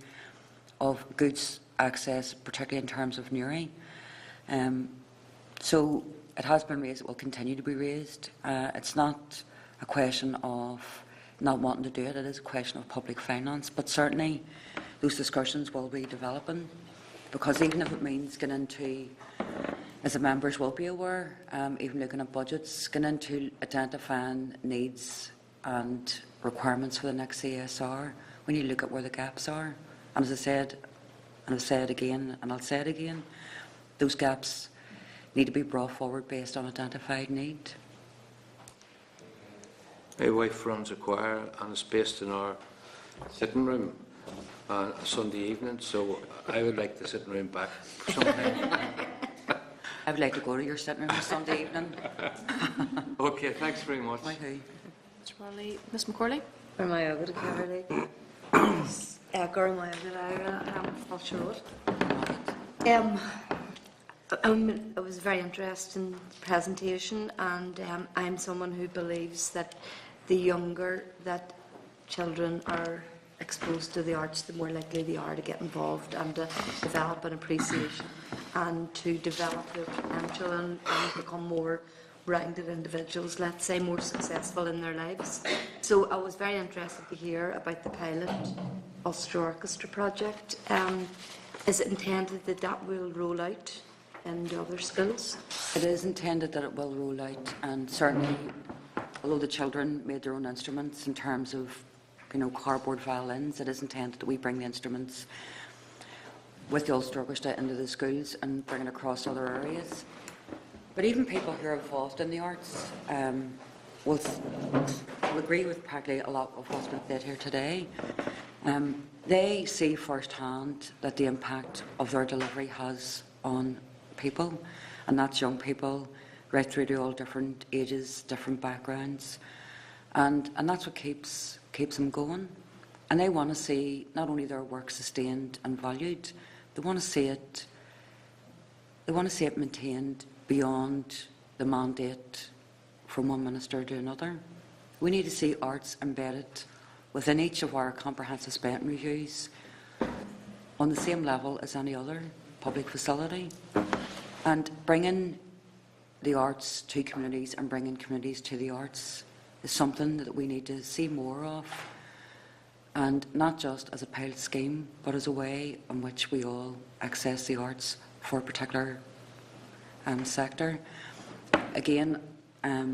of goods access, particularly in terms of Newry. So it has been raised, it will continue to be raised. It's not a question of not wanting to do it, it is a question of public finance, but certainly those discussions will be developing, because even if it means getting into, as the members will be aware, even looking at budgets, getting into identifying needs and requirements for the next CSR, when you look at where the gaps are. And as I said, and I've said it again, and I'll say it again, those gaps need to be brought forward based on identified need. My wife runs a choir and is based in our sitting room on a Sunday evening, so I would like the sitting room back for some time. I would like to go to your sitting room on Sunday evening. Okay, thanks very much. Mahu. Mr. Rowley. Ms. McCorley? Ar mai agad a Carolee. Gur mai agad aire Fulshire Road. It was a very interesting presentation, and I'm someone who believes that the younger that children are exposed to the arts, the more likely they are to get involved and to develop an appreciation and to develop their potential and become more rounded individuals, let's say, more successful in their lives. So I was very interested to hear about the pilot Ulster Orchestra project. Is it intended that that will roll out in the other schools? It is intended that it will roll out, and certainly, although the children made their own instruments in terms of, cardboard violins, it is intended that we bring the instruments with the Ulster Orchestra into the schools and bring it across other areas. But even people who are involved in the arts will agree with practically a lot of what's been said here today. They see firsthand that the impact of their delivery has on people, and that's young people right through to all different ages, different backgrounds, and that's what keeps them going. And they want to see not only their work sustained and valued, they want to see it maintained beyond the mandate from one minister to another. We need to see arts embedded within each of our comprehensive spending reviews on the same level as any other public facility. And bringing the arts to communities and bringing communities to the arts is something that we need to see more of, and not just as a pilot scheme, but as a way in which we all access the arts for a particular sector. Again, I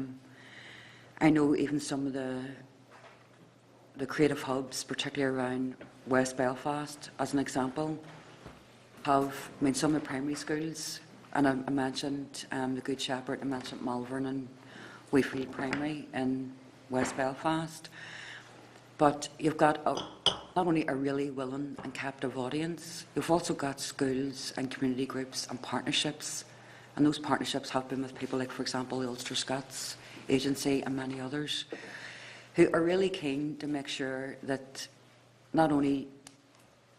know even some of the creative hubs, particularly around West Belfast, as an example, some of the primary schools, and I mentioned the Good Shepherd, I mentioned Malvern and Weefield Primary in West Belfast, but you've got not only a really willing and captive audience, you've also got schools and community groups and partnerships, and those partnerships have been with people like, for example, the Ulster Scots Agency and many others, who are really keen to make sure that not only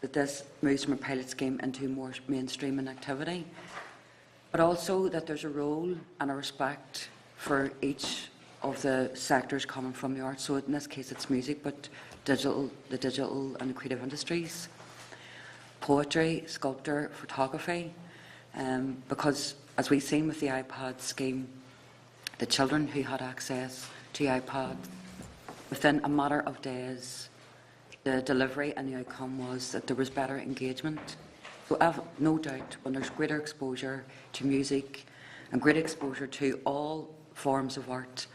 that this moves from a pilot scheme into more mainstreaming activity, but also that there's a role and a respect for each of the sectors coming from the arts. So in this case it's music, but the digital and creative industries, poetry, sculpture, photography, because as we've seen with the iPad scheme, the children who had access to iPad, within a matter of days, the delivery and the outcome was that there was better engagement. So I have no doubt when there's greater exposure to music and greater exposure to all forms of art,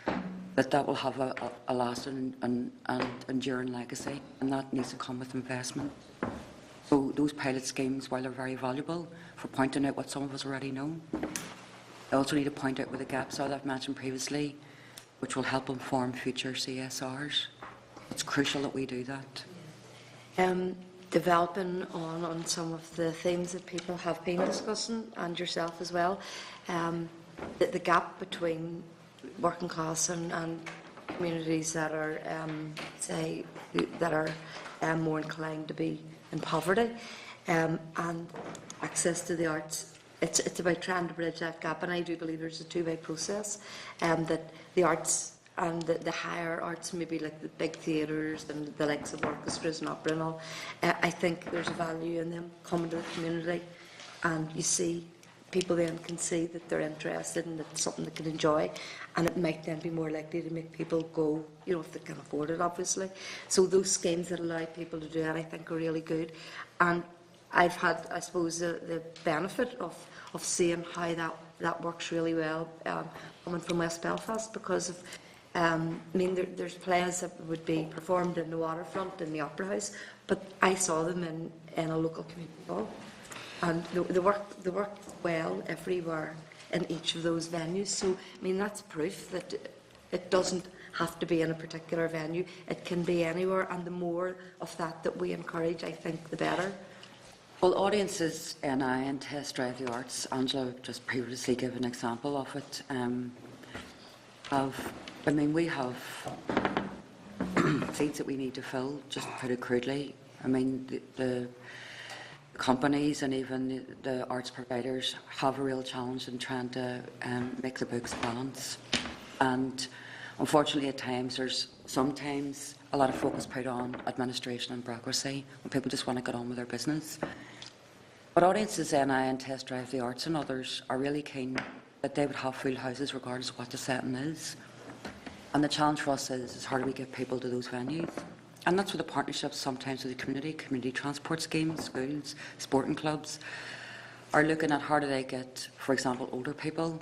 that will have a lasting and enduring legacy, and that needs to come with investment. So those pilot schemes, while they're very valuable for pointing out what some of us already know, they also need to point out where the gaps are that I've mentioned previously, which will help inform future CSRs. It's crucial that we do that. Developing on some of the themes that people have been discussing, and yourself as well, the gap between working class and communities that are, more inclined to be in poverty, and access to the arts. It's about trying to bridge that gap, and I do believe there's a two-way process, that the arts and the higher arts, maybe like the big theatres and the likes of orchestras and opera and all, I think there's a value in them coming to the community, and you see, people then can see that they're interested and it's something they can enjoy, and it might then be more likely to make people go, you know, if they can afford it, obviously. So those schemes that allow people to do that, I think, are really good. And I've had, I suppose, the benefit of seeing how that works really well coming from West Belfast, because of, I mean, there's plays that would be performed in the Waterfront, in the Opera House, but I saw them in a local community hall. And they work well everywhere in each of those venues. So, I mean, that's proof that it doesn't have to be in a particular venue. It can be anywhere, and the more of that we encourage, I think, the better. Well, audiences and Test Drive the Arts, Angela just previously gave an example of it, we have seats that we need to fill, just to put it crudely. I mean, the companies and even the arts providers have a real challenge in trying to make the books balance. And unfortunately, at times, there's sometimes a lot of focus put on administration and bureaucracy when people just want to get on with their business. But audiences and Test Drive the Arts and others are really keen that they would have full houses regardless of what the setting is. And the challenge for us is how do we get people to those venues? And that's where the partnerships sometimes with the community transport schemes, schools, sporting clubs, are looking at how do they get, for example, older people,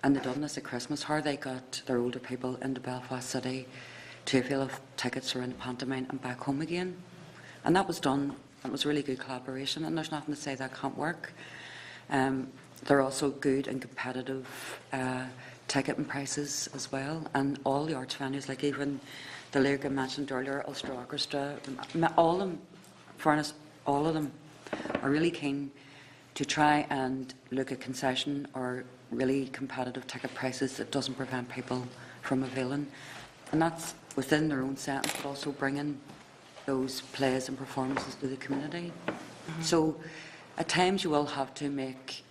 and they've done this at Christmas, how they got their older people into Belfast City to feel if tickets are in the pantomime and back home again. And that was done, it was really good collaboration, and there's nothing to say that can't work. They're also good and competitive ticketing prices as well, and all the arts venues, like even the Lyric I mentioned earlier, Ulster Orchestra, all of them, fairness, all of them are really keen to try and look at concession or really competitive ticket prices that doesn't prevent people from availing. And that's within their own settings, but also bringing those plays and performances to the community. So at times you will have to make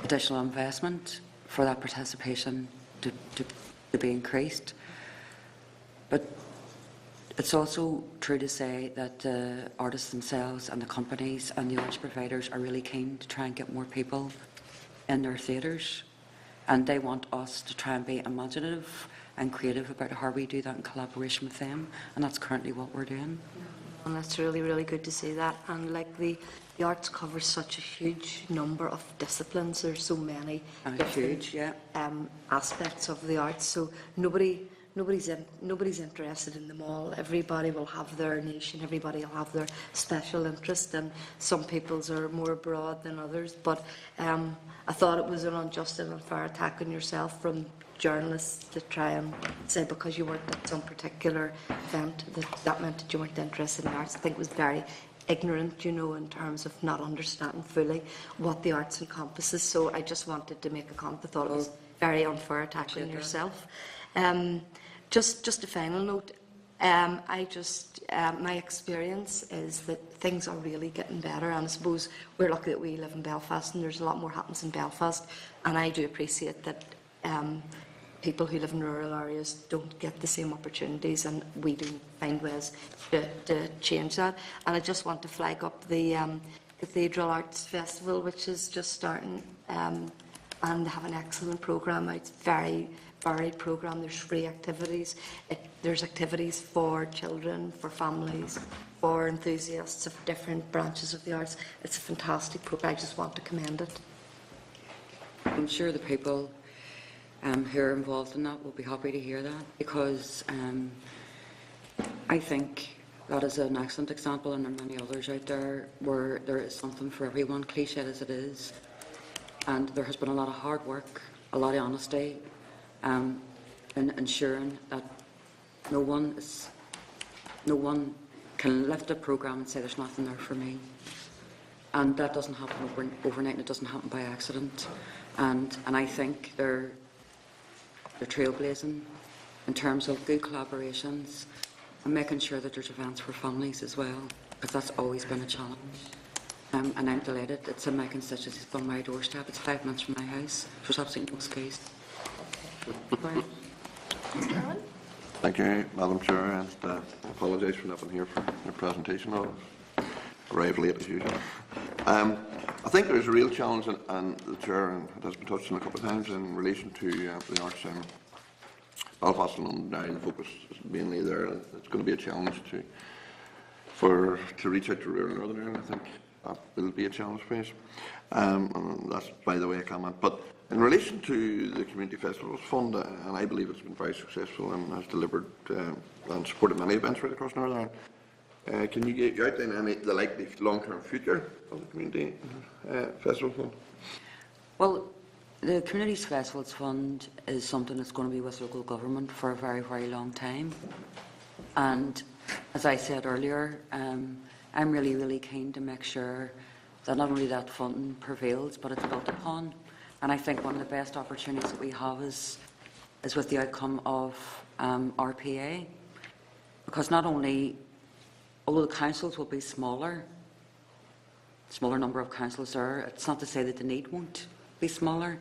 additional investment for that participation to be increased. But it's also true to say that the artists themselves and the companies and the arts providers are really keen to try and get more people in their theatres, and they want us to try and be imaginative and creative about how we do that in collaboration with them, and that's currently what we're doing. And that's really, really good to see that. And like the arts covers such a huge number of disciplines. There's so many different aspects of the arts. So nobody's interested in them all. Everybody will have their niche, and everybody will have their special interest. And some people's are more broad than others. But I thought it was an unjust and unfair attack on yourself from journalists to try and say because you weren't at some particular event that meant that you weren't interested in the arts. I think it was very ignorant, you know, in terms of not understanding fully what the arts encompasses. So I just wanted to make a comment. I thought it was very unfair attacking yourself. Just a final note. My experience is that things are really getting better, and I suppose we're lucky that we live in Belfast, and there's a lot more happens in Belfast, and I do appreciate that people who live in rural areas don't get the same opportunities, and we do find ways to change that. And I just want to flag up the Cathedral Arts Festival, which is just starting, and they have an excellent programme. It's very varied programme. There's free activities. There's activities for children, for families, for enthusiasts of different branches of the arts. It's a fantastic programme. I just want to commend it. I'm sure the people who are involved in that will be happy to hear that, because I think that is an excellent example, and there are many others out there where there is something for everyone, cliched as it is. And there has been a lot of hard work, a lot of honesty, in ensuring that no one can lift a programme and say there's nothing there for me. And that doesn't happen overnight, and it doesn't happen by accident. And I think they're trailblazing in terms of good collaborations and making sure that there's events for families as well, because that's always been a challenge. And I'm delighted. It's in my constituency, it's on my doorstep. It's 5 minutes from my house. There's absolutely no excuse. Thank you, Madam Chair, and I apologise for not being here for your presentation. I arrived late as usual. I think there's a real challenge, and the Chair, and it has been touched on a couple of times, in relation to the arts in Belfast and Londonderry. The focus is mainly there. It's going to be a challenge to reach out to rural Northern Ireland. I think that will be a challenge for us. And that's, by the way, a comment. But in relation to the Community Festivals Fund, and I believe it's been very successful and has delivered and supported many events right across Northern Ireland. Can you outline the likely long-term future of the Community Festival Fund? Well, the Communities Festivals Fund is something that's going to be with local government for a very, very long time. And as I said earlier, I'm really, really keen to make sure that not only that funding prevails, but it's built upon. And I think one of the best opportunities that we have is with the outcome of RPA, because not only, although the councils will be smaller number of councils there, it's not to say that the need won't be smaller.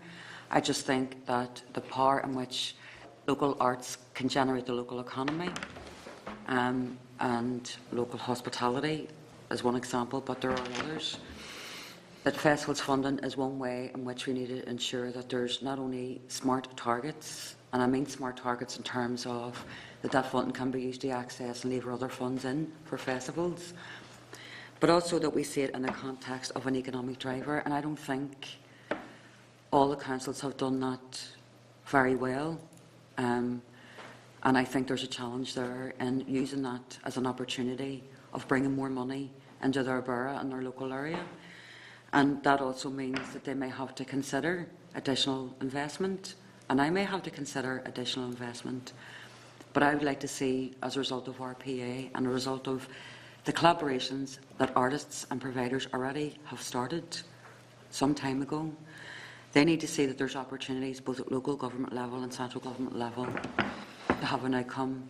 I just think that the power in which local arts can generate the local economy and local hospitality is one example, but there are others. That festivals funding is one way in which we need to ensure that there's not only smart targets, and I mean smart targets in terms of that funding can be used to access and lever other funds in for festivals, but also that we see it in the context of an economic driver. And I don't think all the councils have done that very well. And I think there's a challenge there in using that as an opportunity of bringing more money into their borough and their local area. And that also means that they may have to consider additional investment, and I may have to consider additional investment. But I would like to see, as a result of RPA and a result of the collaborations that artists and providers already have started some time ago, they need to see that there's opportunities both at local government level and central government level to have an outcome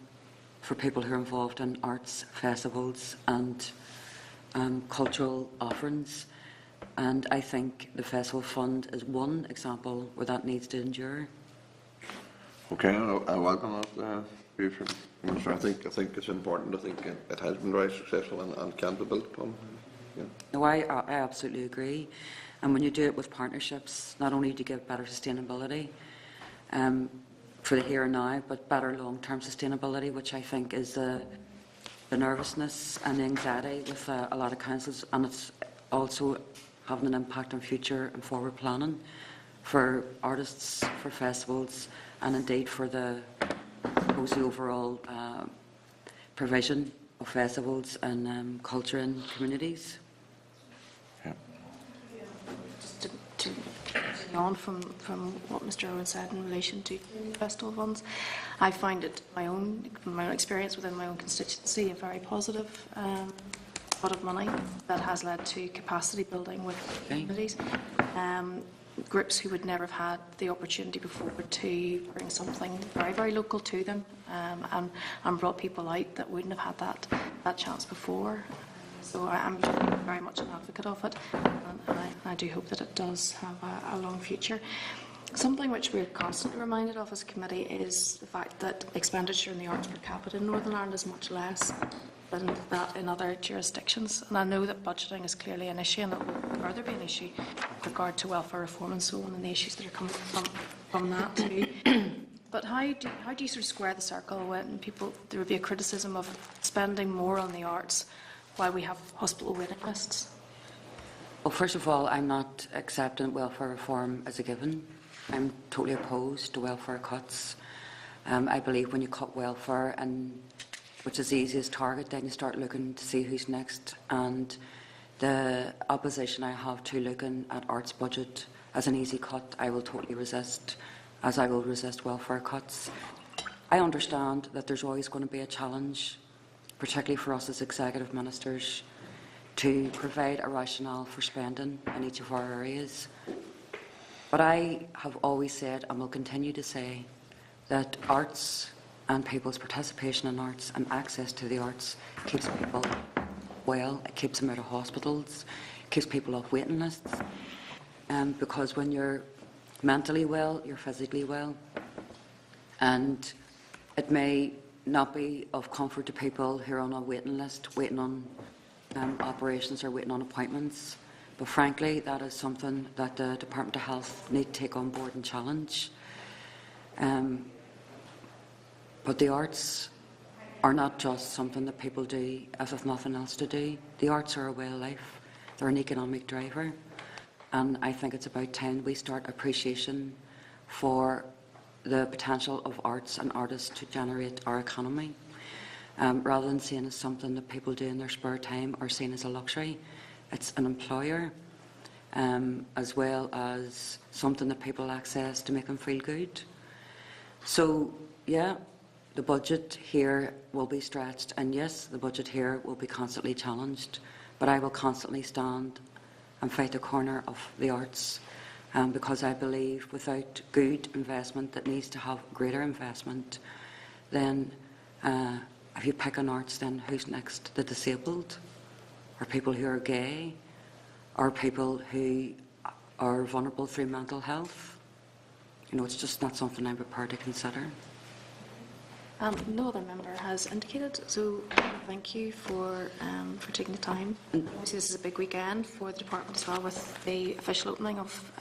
for people who are involved in arts, festivals and cultural offerings. And I think the Festival Fund is one example where that needs to endure. Okay, I welcome that view from Minister. I think it's important. I think it has been very successful and can be built upon. Yeah. No, I absolutely agree. And when you do it with partnerships, not only do you give better sustainability for the here and now, but better long-term sustainability, which I think is the nervousness and the anxiety with a lot of councils, and it's also having an impact on future and forward planning for artists, for festivals, and indeed for the overall provision of festivals and culture in communities. Yeah. Just to continue on from what Mr. Owen said in relation to festival funds, I find it my own experience within my own constituency a very positive lot of money that has led to capacity building with communities. groups who would never have had the opportunity before to bring something very, very local to them, and brought people out that wouldn't have had that chance before. So I'm very much an advocate of it, and I do hope that it does have a long future. Something which we're constantly reminded of as a committee is the fact that expenditure in the arts per capita in Northern Ireland is much less than that in other jurisdictions. And I know that budgeting is clearly an issue, and it will further be an issue with regard to welfare reform and so on, and the issues that are coming from that too. But how do you sort of square the circle when there would be a criticism of spending more on the arts while we have hospital waiting lists? Well, first of all, I'm not accepting welfare reform as a given. I'm totally opposed to welfare cuts. I believe when you cut welfare, which is the easiest target, then you start looking to see who's next. And the opposition I have to looking at arts budget as an easy cut, I will totally resist, as I will resist welfare cuts. I understand that there's always going to be a challenge, particularly for us as executive ministers, to provide a rationale for spending in each of our areas. But I have always said, and will continue to say, that arts and people's participation in arts and access to the arts keeps people well, it keeps them out of hospitals, keeps people off waiting lists. Because when you're mentally well, you're physically well. And it may not be of comfort to people who are on a waiting list, waiting on operations or waiting on appointments. But frankly, that is something that the Department of Health need to take on board and challenge. But the arts are not just something that people do as if nothing else to do. The arts are a way of life. They're an economic driver. And I think it's about time we start appreciation for the potential of arts and artists to generate our economy. Rather than seeing as something that people do in their spare time or seen as a luxury, it's an employer, as well as something that people access to make them feel good. So, yeah, the budget here will be stretched, and yes, the budget here will be constantly challenged, but I will constantly stand and fight the corner of the arts, because I believe without good investment that needs to have greater investment, then if you pick on arts, then who's next? The disabled, or people who are gay, or people who are vulnerable through mental health? You know, it's just not something I'm prepared to consider. No other member has indicated, so thank you for taking the time. Obviously, this is a big weekend for the department as well, with the official opening of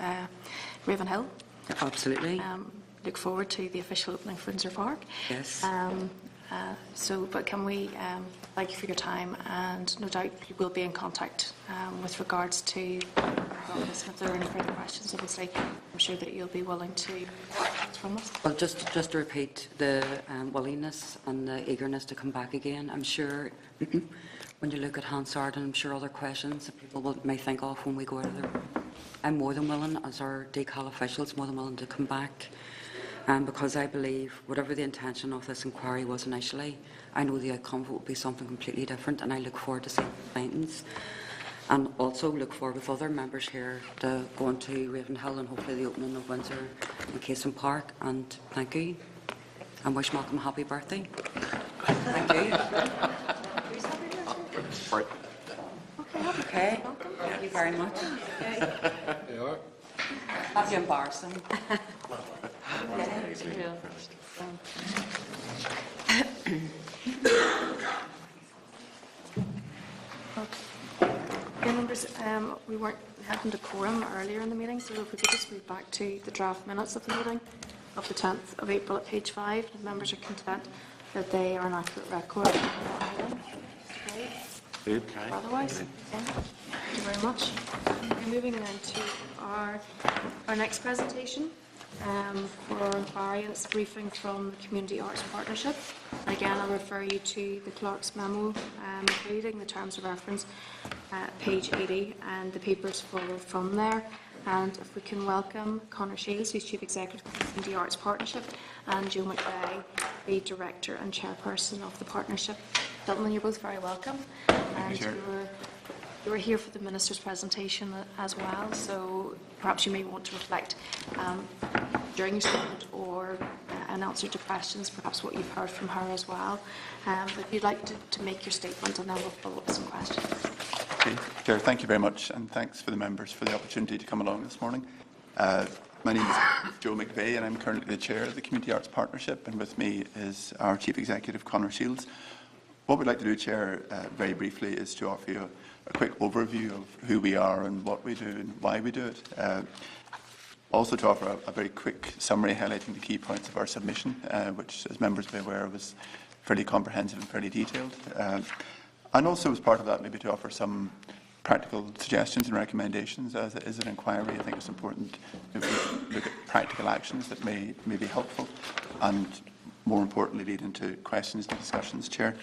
Ravenhill. Absolutely. Look forward to the official opening of Windsor Park. Yes. But can we thank you for your time, and no doubt you will be in contact with regards to this. If there are any further questions, obviously, I'm sure that you'll be willing to from us. Well, just to repeat the willingness and the eagerness to come back again. I'm sure when you look at Hansard, and I'm sure other questions that people may think of when we go out of the room, I'm more than willing, as our DCAL officials, more than willing to come back. Because I believe whatever the intention of this inquiry was initially, I know the outcome will be something completely different, and I look forward to seeing the findings. And also look forward with other members here to going to Ravenhill and hopefully the opening of Windsor and Cason Park. And thank you, and wish Malcolm a happy birthday. Thank you. Okay. Thank you very much. You are. Not to embarrass them. Yeah, members, we weren't having decorum earlier in the meeting, so if we could just move back to the draft minutes of the meeting of the 10th of April at page 5. The members are content that they are an accurate record. Good. Otherwise, thank you very much. We're moving then to our next presentation for variance briefing from the Community Arts Partnership. Again, I'll refer you to the clerk's memo, including the terms of reference, page 80, and the papers follow from there. And if we can welcome Conor Shields, who's Chief Executive of the Community Arts Partnership, and Joe McVeigh, the Director and Chairperson of the Partnership. Gentlemen, you're both very welcome. And You were here for the Minister's presentation as well, so perhaps you may want to reflect during your statement or in answer to questions, perhaps what you've heard from her as well. But if you'd like to make your statement, and then we'll follow up with some questions. Okay, Chair, thank you very much, and thanks for the members for the opportunity to come along this morning. My name is Joe McVeigh, and I'm currently the Chair of the Community Arts Partnership, and with me is our Chief Executive, Conor Shields. What we'd like to do, Chair, very briefly, is to offer you a quick overview of who we are and what we do and why we do it. Also to offer a very quick summary highlighting the key points of our submission, which, as members will be aware, was fairly comprehensive and fairly detailed. And also, as part of that, maybe to offer some practical suggestions and recommendations. As it is an inquiry, I think it's important that we look at practical actions that may be helpful and, more importantly, lead into questions and discussions. Chair.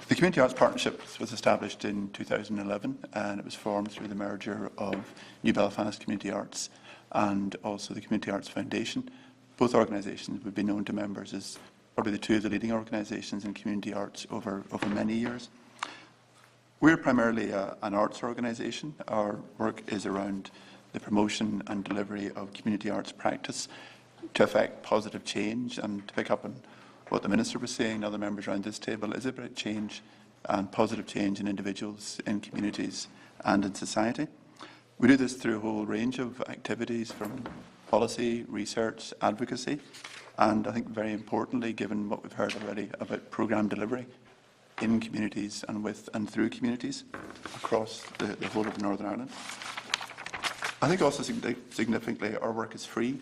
The Community Arts Partnership was established in 2011, and it was formed through the merger of New Belfast Community Arts and also the Community Arts Foundation. Both organisations would be known to members as probably the two of the leading organisations in community arts over many years. We're primarily an arts organisation. Our work is around the promotion and delivery of community arts practice to effect positive change, and to pick up on what the Minister was saying and other members around this table is about change and positive change in individuals, in communities and in society. We do this through a whole range of activities, from policy, research, advocacy, and I think very importantly, given what we've heard already about programme delivery in communities and with and through communities across the whole of Northern Ireland. I think also significantly our work is free,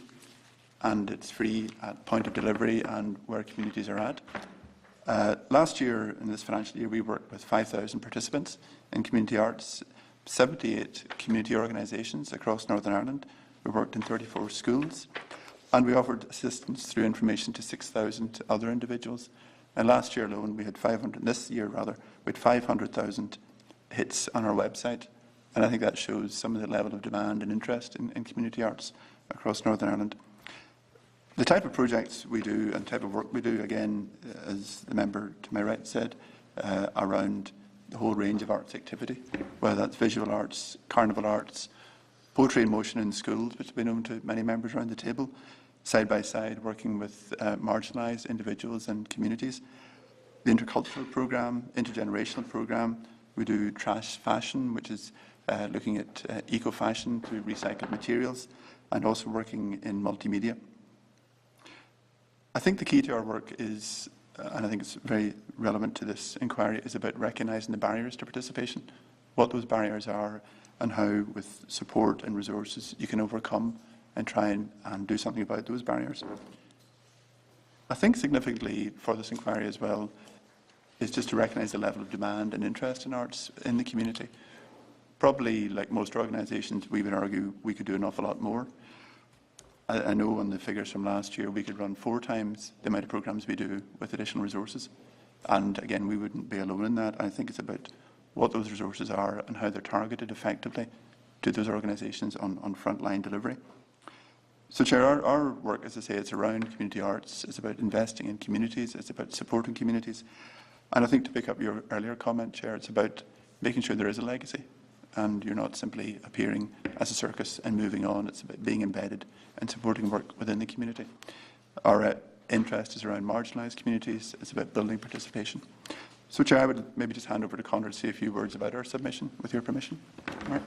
and it's free at point of delivery and where communities are at. Last year, in this financial year, we worked with 5,000 participants in community arts, 78 community organisations across Northern Ireland. We worked in 34 schools, and we offered assistance through information to 6,000 other individuals. And last year alone, we had 500,000 hits on our website, and I think that shows some of the level of demand and interest in community arts across Northern Ireland. The type of projects we do and type of work we do, again, as the member to my right said, around the whole range of arts activity, whether that's visual arts, carnival arts, poetry in motion in schools, which will be known to many members around the table, side by side working with marginalised individuals and communities. The intercultural programme, intergenerational programme, we do trash fashion, which is looking at eco-fashion through recycled materials, and also working in multimedia. I think the key to our work is, and I think it's very relevant to this inquiry, is about recognising the barriers to participation, what those barriers are, and how, with support and resources, you can overcome and try and do something about those barriers. I think significantly for this inquiry as well is just to recognise the level of demand and interest in arts in the community. Probably, like most organisations, we would argue we could do an awful lot more. I know on the figures from last year, we could run 4 times the amount of programmes we do with additional resources. And again, we wouldn't be alone in that. I think it's about what those resources are and how they're targeted effectively to those organisations on frontline delivery. So, Chair, our work, as I say, it's around community arts. It's about investing in communities. It's about supporting communities. And I think, to pick up your earlier comment, Chair, it's about making sure there is a legacy and you're not simply appearing as a circus and moving on. It's about being embedded and supporting work within the community. Our interest is around marginalised communities. It's about building participation. So, Chair, I would maybe just hand over to Conor to say a few words about our submission, with your permission. All right.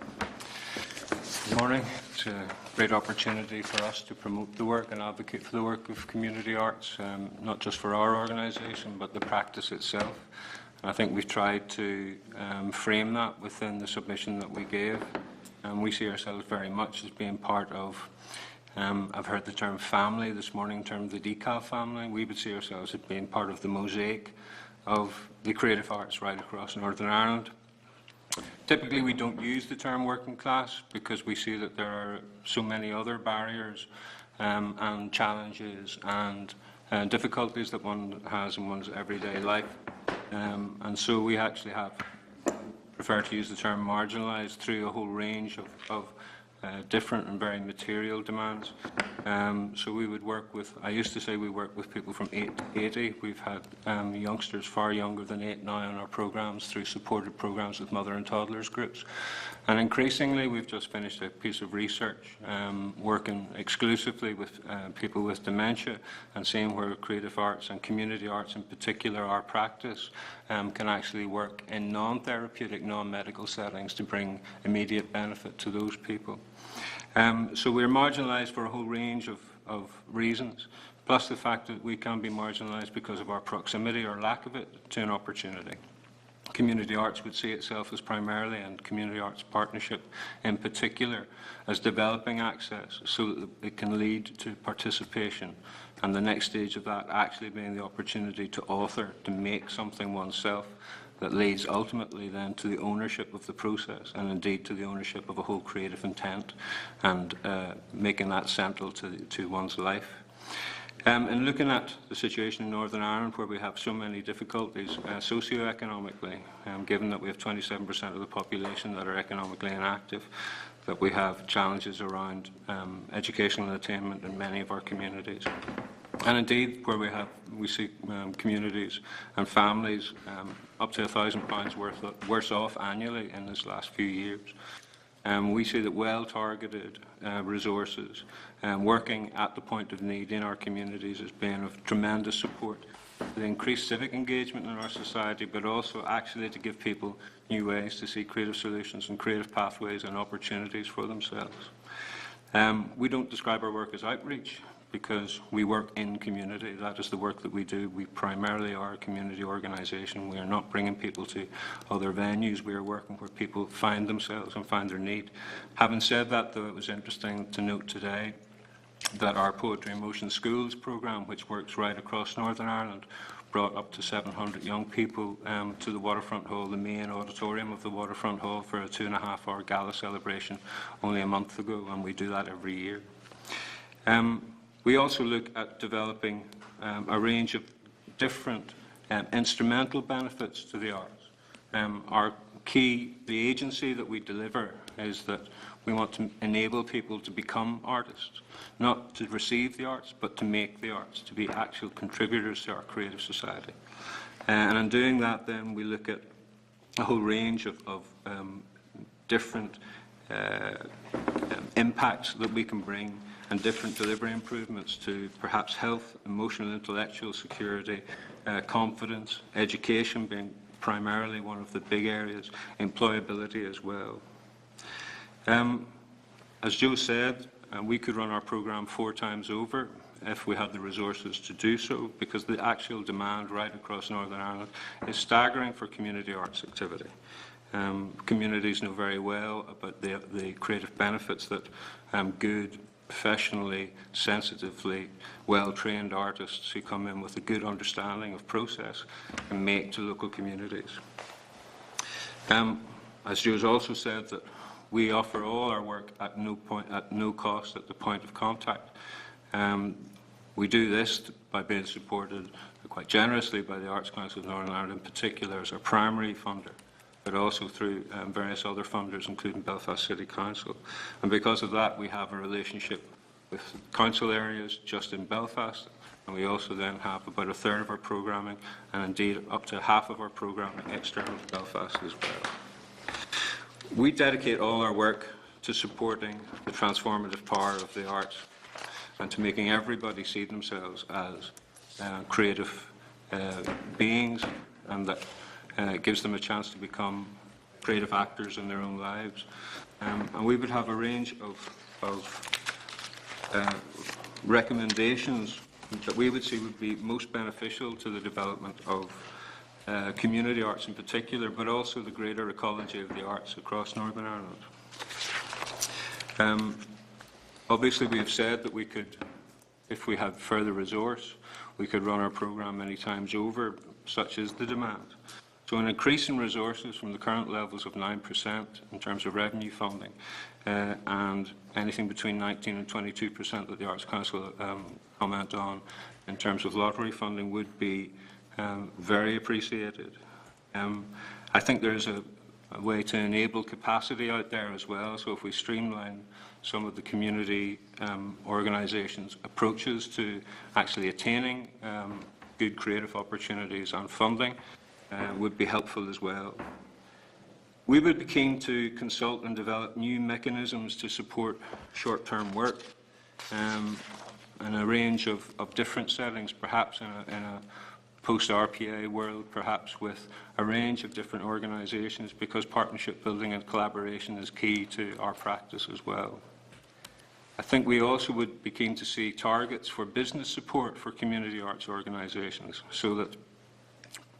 Good morning. It's a great opportunity for us to promote the work and advocate for the work of community arts, not just for our organisation, but the practice itself. And I think we've tried to frame that within the submission that we gave. We see ourselves very much as being part of, I've heard the term family this morning in terms of the DCAF family. We would see ourselves as being part of the mosaic of the creative arts right across Northern Ireland. Typically, we don't use the term working class because we see that there are so many other barriers and challenges and difficulties that one has in one's everyday life. And so we actually have preferred to use the term marginalised through a whole range of different and very material demands. So we would work with, I used to say we work with people from 8 to 80. We've had youngsters far younger than 8 now on our programmes through supported programmes with mother and toddlers groups. And increasingly, we've just finished a piece of research working exclusively with people with dementia and seeing where creative arts and community arts in particular, our practice, can actually work in non-therapeutic, non-medical settings to bring immediate benefit to those people. So we're marginalised for a whole range of reasons, plus the fact that we can be marginalised because of our proximity or lack of it to an opportunity. Community arts would see itself as primarily, and community arts partnership in particular, as developing access so that it can lead to participation, and the next stage of that actually being the opportunity to author, to make something oneself that leads ultimately then to the ownership of the process and indeed to the ownership of a whole creative intent and making that central to one's life. In looking at the situation in Northern Ireland, where we have so many difficulties socio-economically, given that we have 27% of the population that are economically inactive, that we have challenges around educational attainment in many of our communities. And indeed, where we see communities and families up to £1,000 worse off annually in this last few years. We see that well-targeted resources working at the point of need in our communities has been of tremendous support. The increased civic engagement in our society, but also actually to give people new ways to see creative solutions and creative pathways and opportunities for themselves. We don't describe our work as outreach, because we work in community. That is the work that we do. We primarily are a community organisation. We are not bringing people to other venues. We are working where people find themselves and find their need. Having said that, though, it was interesting to note today that our Poetry in Motion Schools programme, which works right across Northern Ireland, brought up to 700 young people to the Waterfront Hall, the main auditorium of the Waterfront Hall, for a 2.5-hour gala celebration only a month ago, and we do that every year. We also look at developing a range of different instrumental benefits to the arts. Our key, the agency that we deliver, is that we want to enable people to become artists, not to receive the arts, but to make the arts, to be actual contributors to our creative society. And in doing that, then, we look at a whole range of different impacts that we can bring and different delivery improvements to perhaps health, emotional, intellectual security, confidence, education being primarily one of the big areas, employability as well. As Joe said, we could run our programme 4 times over if we had the resources to do so, because the actual demand right across Northern Ireland is staggering for community arts activity. Communities know very well about the creative benefits that good, professionally, sensitively, well-trained artists who come in with a good understanding of process can make to local communities. As Joe's also said, that we offer all our work at no cost at the point of contact. We do this by being supported quite generously by the Arts Council of Northern Ireland in particular as our primary funder, but also through various other funders, including Belfast City Council. And because of that, we have a relationship with council areas just in Belfast, and we also then have about 1/3 of our programming, and indeed up to half of our programming external to Belfast as well. We dedicate all our work to supporting the transformative power of the arts and to making everybody see themselves as creative beings, and that gives them a chance to become creative actors in their own lives. And we would have a range of recommendations that we would see would be most beneficial to the development of community arts in particular, but also the greater ecology of the arts across Northern Ireland. Obviously, we have said that we could, if we had further resource, we could run our programme many times over, such is the demand. So an increase in resources from the current levels of 9% in terms of revenue funding and anything between 19 and 22% that the Arts Council comment on in terms of lottery funding would be very appreciated. I think there's a way to enable capacity out there as well. So if we streamline some of the community organisations' approaches to actually attaining good creative opportunities and funding would be helpful as well. We would be keen to consult and develop new mechanisms to support short-term work in a range of different settings, perhaps in a post-RPA world, perhaps with a range of different organisations, because partnership building and collaboration is key to our practice as well. I think we also would be keen to see targets for business support for community arts organisations, so that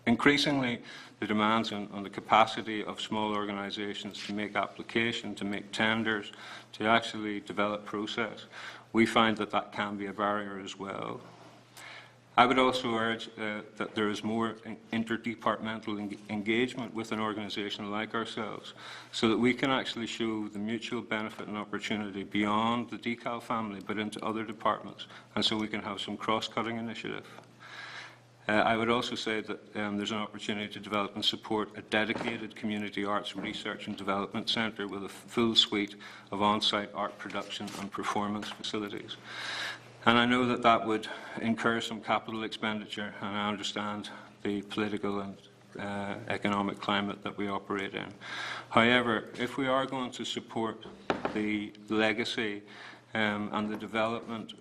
increasingly the demands on the capacity of small organisations to make application, to make tenders, to actually develop process, we find that that can be a barrier as well. I would also urge that there is more interdepartmental engagement with an organisation like ourselves, so that we can actually show the mutual benefit and opportunity beyond the DECAL family, but into other departments, and so we can have some cross-cutting initiative. I would also say that there's an opportunity to develop and support a dedicated community arts research and development centre with a full suite of on-site art production and performance facilities. And I know that that would incur some capital expenditure, and I understand the political and economic climate that we operate in. However, if we are going to support the legacy and the development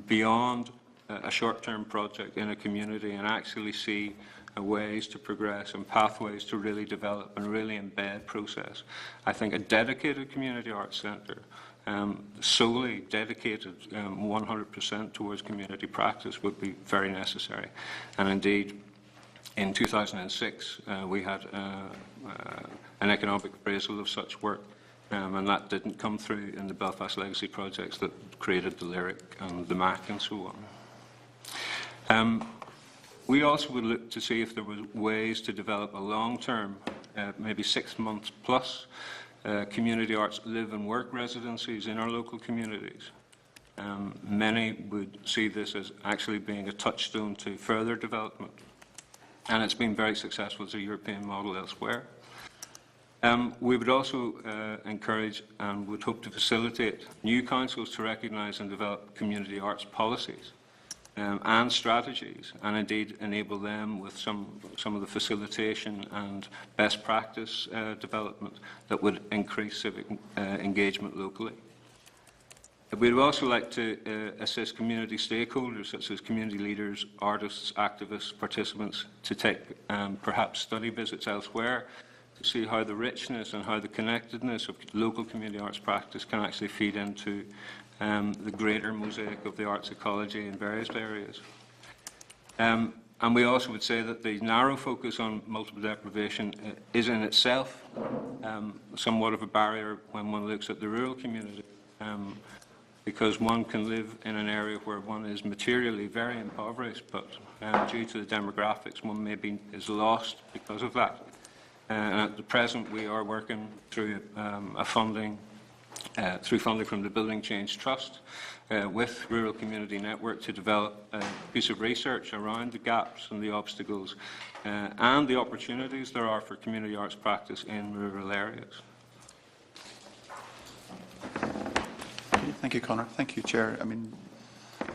beyond a short-term project in a community, and actually see ways to progress and pathways to really develop and really embed process, I think a dedicated community arts centre solely dedicated 100% towards community practice would be very necessary. And indeed, in 2006, we had an economic appraisal of such work, and that didn't come through in the Belfast Legacy projects that created the Lyric and the MAC and so on. We also would look to see if there were ways to develop a long-term, maybe 6 months plus, community arts live and work residencies in our local communities. Many would see this as actually being a touchstone to further development, and it's been very successful as a European model elsewhere. We would also encourage and would hope to facilitate new councils to recognise and develop community arts policies and strategies, and indeed enable them with some of the facilitation and best practice development that would increase civic engagement locally. We would also like to assist community stakeholders such as community leaders, artists, activists, participants to take perhaps study visits elsewhere to see how the richness and how the connectedness of local community arts practice can actually feed into the greater mosaic of the arts ecology in various areas. And we also would say that the narrow focus on multiple deprivation is in itself somewhat of a barrier when one looks at the rural community, because one can live in an area where one is materially very impoverished, but due to the demographics, one maybe is lost because of that. And at the present, we are working through through funding from the Building Change Trust with Rural Community Network to develop a piece of research around the gaps and the obstacles and the opportunities there are for community arts practice in rural areas. Thank you, Conor. Thank you, Chair.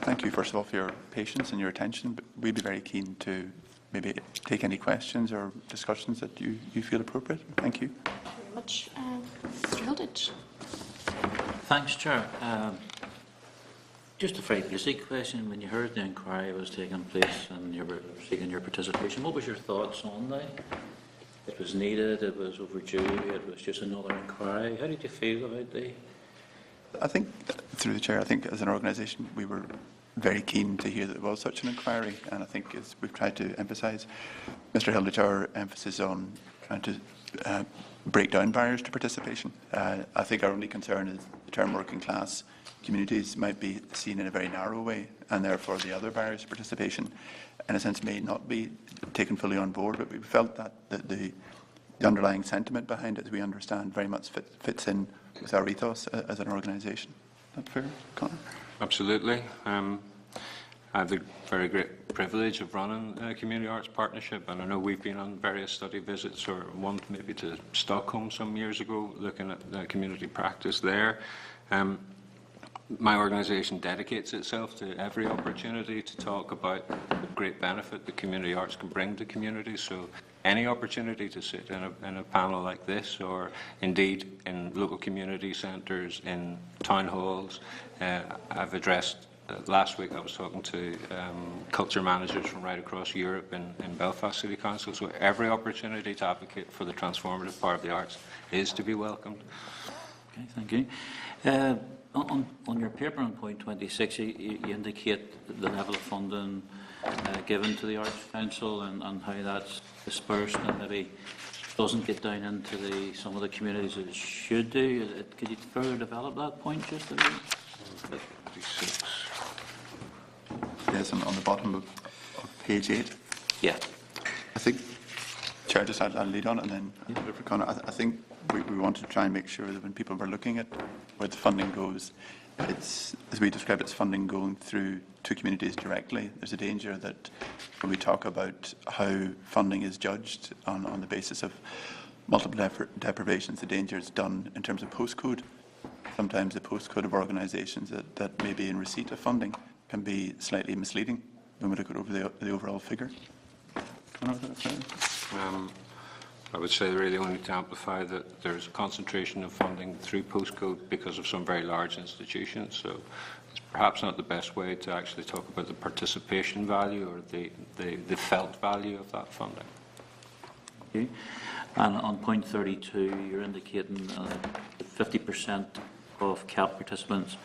Thank you, first of all, for your patience and your attention. But we'd be very keen to maybe take any questions or discussions that you feel appropriate. Thank you. Thank you very much. Mr. Hilditch. Thanks, Chair. Just a very basic question. When you heard the inquiry was taking place and you were seeking your participation, what was your thoughts on that? It was needed, it was overdue, it was just another inquiry. How did you feel about the... I think, through the Chair, I think as an organisation we were very keen to hear that there was such an inquiry, and I think as we've tried to emphasise, Mr Hilditch, our emphasis on trying to break down barriers to participation. I think our only concern is the term working class communities might be seen in a very narrow way, and therefore the other barriers to participation in a sense may not be taken fully on board, but we felt that the underlying sentiment behind it, as we understand, very much fits in with our ethos as an organisation. Is that fair, Conor? Absolutely. I have the very great privilege of running a community arts partnership, and I know we've been on various study visits, or one maybe to Stockholm some years ago, looking at community practice there. My organisation dedicates itself to every opportunity to talk about the great benefit the community arts can bring to communities. So any opportunity to sit in a panel like this, or indeed in local community centres, in town halls, I've addressed. Last week I was talking to culture managers from right across Europe in Belfast City Council, so every opportunity to advocate for the transformative power of the arts is to be welcomed. Okay, thank you. On your paper on point 26, you indicate the level of funding given to the Arts Council and how that's dispersed and maybe doesn't get down into some of the communities that it should do. Could you further develop that point just a bit? 26. Yes, on the bottom of page 8. Yeah. I think, Chair, just I'll lead on it and then I think we want to try and make sure that when people are looking at where the funding goes, it's, as we describe it, it's funding going through to communities directly. There's a danger that when we talk about how funding is judged on the basis of multiple deprivations, the danger is done in terms of postcode. Sometimes the postcode of organisations that may be in receipt of funding can be slightly misleading when we look at over the overall figure. I would say really only to amplify that there's a concentration of funding through postcode because of some very large institutions. So it's perhaps not the best way to actually talk about the participation value or the felt value of that funding. Okay. And on point 32, you're indicating that 50% of CAP participants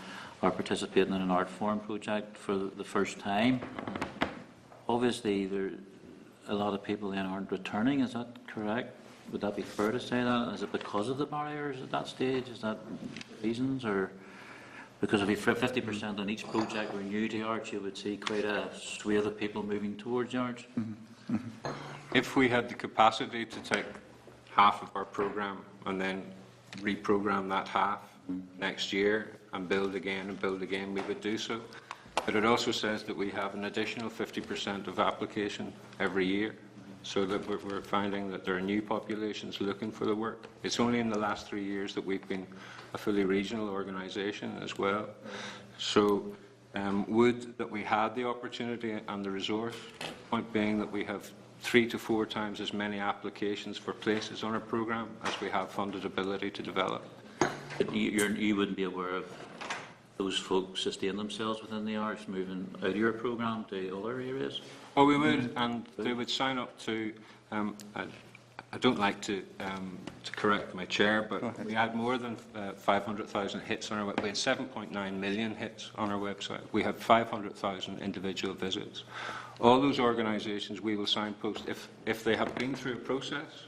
are participating in an art form project for the first time. Obviously, there a lot of people then aren't returning. Is that correct? Would that be fair to say that? Is it because of the barriers at that stage? Is that reasons, or because if you 50% on each project were new to arts, you would see quite a swathe of people moving towards arts? Mm-hmm. Mm-hmm. If we had the capacity to take half of our programme and then reprogram that half next year and build again, we would do so. But it also says that we have an additional 50% of application every year, so that we're finding that there are new populations looking for the work. It's only in the last 3 years that we've been a fully regional organisation as well. So would that we had the opportunity and the resource, point being that we have 3 to 4 times as many applications for places on our programme as we have funded ability to develop. But you wouldn't be aware of those folks sustain themselves within the arts, moving out of your programme to other areas? Oh, we would, and they would sign up to. I don't like to correct my chair, but we had more than 500,000 hits on our website. We had 7.9 million hits on our website. We have 500,000 individual visits. All those organisations we will signpost if they have been through a process.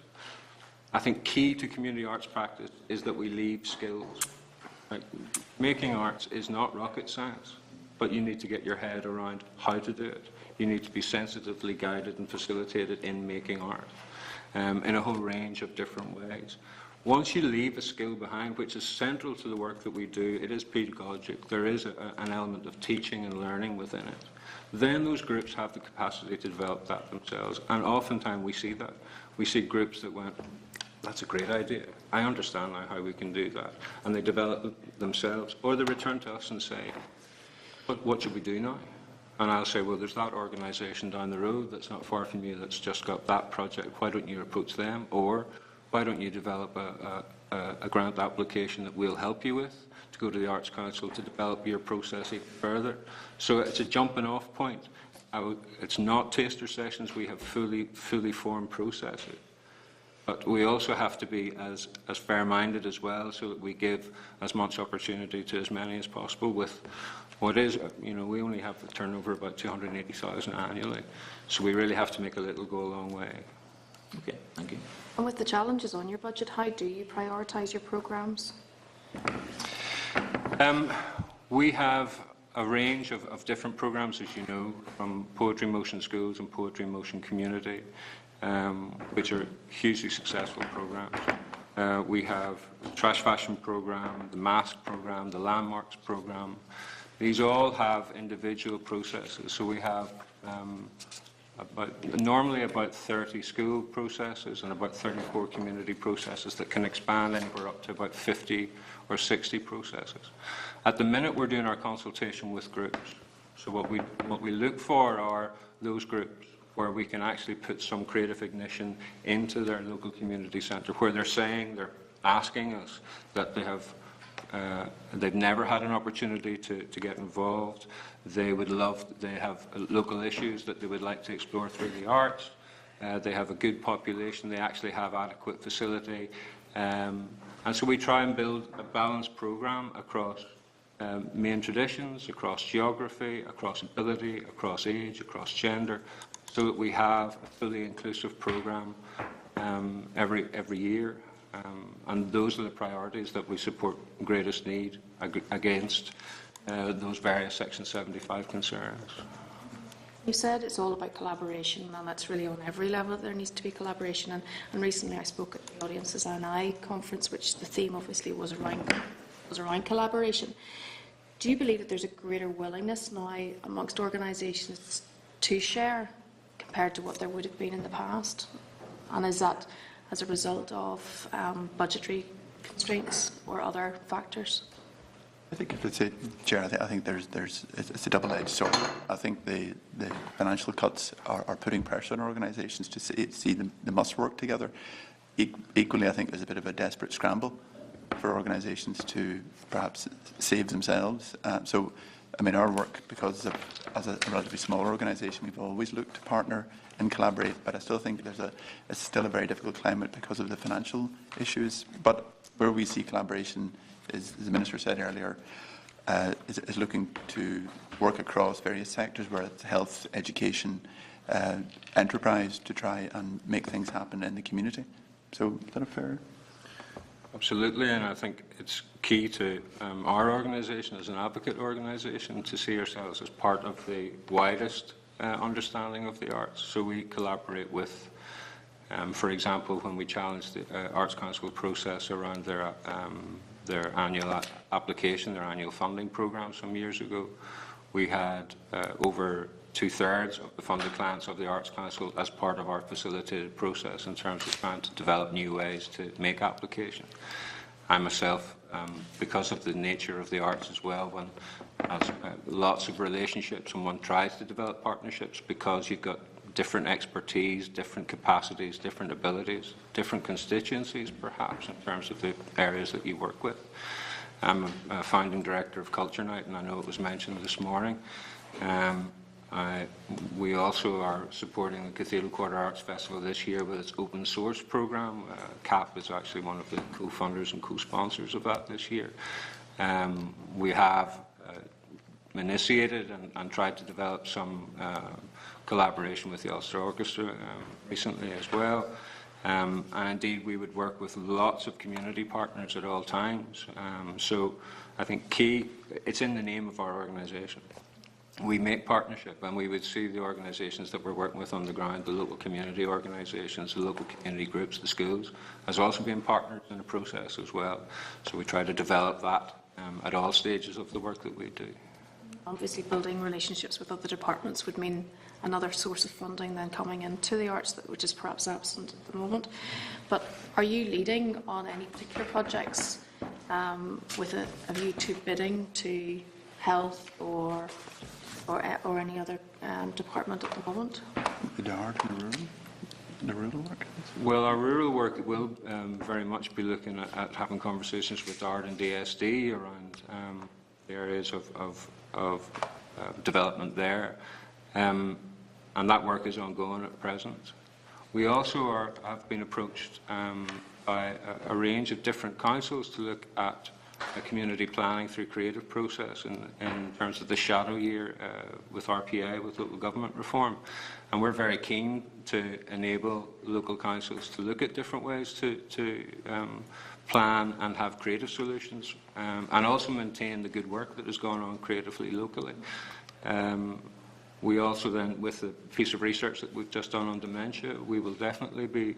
I think key to community arts practice is that we leave skills. Like, making arts is not rocket science, but you need to get your head around how to do it. You need to be sensitively guided and facilitated in making art in a whole range of different ways. Once you leave a skill behind, which is central to the work that we do, it is pedagogic. There is an element of teaching and learning within it. Then those groups have the capacity to develop that themselves. And oftentimes we see that. We see groups that went, that's a great idea. I understand now how we can do that. And they develop it themselves. Or they return to us and say, but what should we do now? And I'll say, well, there's that organisation down the road that's not far from you that's just got that project. Why don't you approach them? Or why don't you develop a grant application that we'll help you with to go to the Arts Council to develop your process even further? So it's a jumping off point. It's not taster sessions. We have fully formed processes. But we also have to be as fair-minded as well, so that we give as much opportunity to as many as possible with what is, we only have a turnover of about 280,000 annually. So we really have to make a little go a long way. Okay, thank you. And with the challenges on your budget, how do you prioritise your programmes? We have a range of different programmes, as you know, from Poetry Motion Schools and Poetry Motion Community, which are hugely successful programmes. We have the Trash Fashion programme, the Mask programme, the Landmarks programme. These all have individual processes. So we have normally about 30 school processes and about 34 community processes that can expand anywhere up to about 50 or 60 processes. At the minute, we're doing our consultation with groups. So what we look for are those groups where we can actually put some creative ignition into their local community centre, where they're asking us that they've never had an opportunity to get involved. They have local issues that they would like to explore through the arts. They have a good population. They actually have adequate facility. And so we try and build a balanced programme across main traditions, across geography, across ability, across age, across gender, so that we have a fully inclusive programme every year. And those are the priorities that we support greatest need against those various Section 75 concerns. You said it's all about collaboration, and that's really on every level that there needs to be collaboration. And recently I spoke at the Audiences NI conference, which the theme obviously was around collaboration. Do you believe that there's a greater willingness now amongst organisations to share compared to what there would have been in the past? And is that as a result of budgetary constraints or other factors? I think if it's Chair, I think it's a double-edged sword. I think the financial cuts are putting pressure on organisations to see them, they must work together. Equally, I think there's a bit of a desperate scramble for organisations to perhaps save themselves. So, I mean, our work, because as a relatively smaller organisation, we've always looked to partner and collaborate, but I still think it's still a very difficult climate because of the financial issues. But where we see collaboration is, as the Minister said earlier, is looking to work across various sectors, where it's health, education, enterprise, to try and make things happen in the community. So is that a fair? Absolutely, and I think it's key to our organisation as an advocate organisation to see ourselves as part of the widest understanding of the arts. So we collaborate with, for example, when we challenged the Arts Council process around their annual application, their annual funding programme some years ago, we had over 2/3 of the funded clients of the Arts Council as part of our facilitated process in terms of trying to develop new ways to make application. I myself, because of the nature of the arts as well, when lots of relationships and one tries to develop partnerships, because you've got different expertise, different capacities, different abilities, different constituencies perhaps in terms of the areas that you work with. I'm a founding director of Culture Night, and I know it was mentioned this morning. We also are supporting the Cathedral Quarter Arts Festival this year with its open source programme. CAP is actually one of the co-funders and co-sponsors of that this year. We have initiated and tried to develop some collaboration with the Ulster Orchestra recently as well. And indeed, we would work with lots of community partners at all times. So I think key, it's in the name of our organisation. We make partnership, and we would see the organisations that we're working with on the ground, the local community organisations, the local community groups, the schools, as also being partners in the process as well. So we try to develop that at all stages of the work that we do. Obviously, building relationships with other departments would mean another source of funding then coming into the arts, which is perhaps absent at the moment. But are you leading on any particular projects with a view to bidding to health or any other department at the moment? The art and the rural work? Well, our rural work will very much be looking at having conversations with ARD and DSD around the areas of development there. And that work is ongoing at present. We also have been approached by a range of different councils to look at community planning through creative process in terms of the shadow year with RPA, with local government reform. And we're very keen to enable local councils to look at different ways to plan and have creative solutions, and also maintain the good work that is going on creatively locally. We also then, with the piece of research that we've just done on dementia, we will definitely be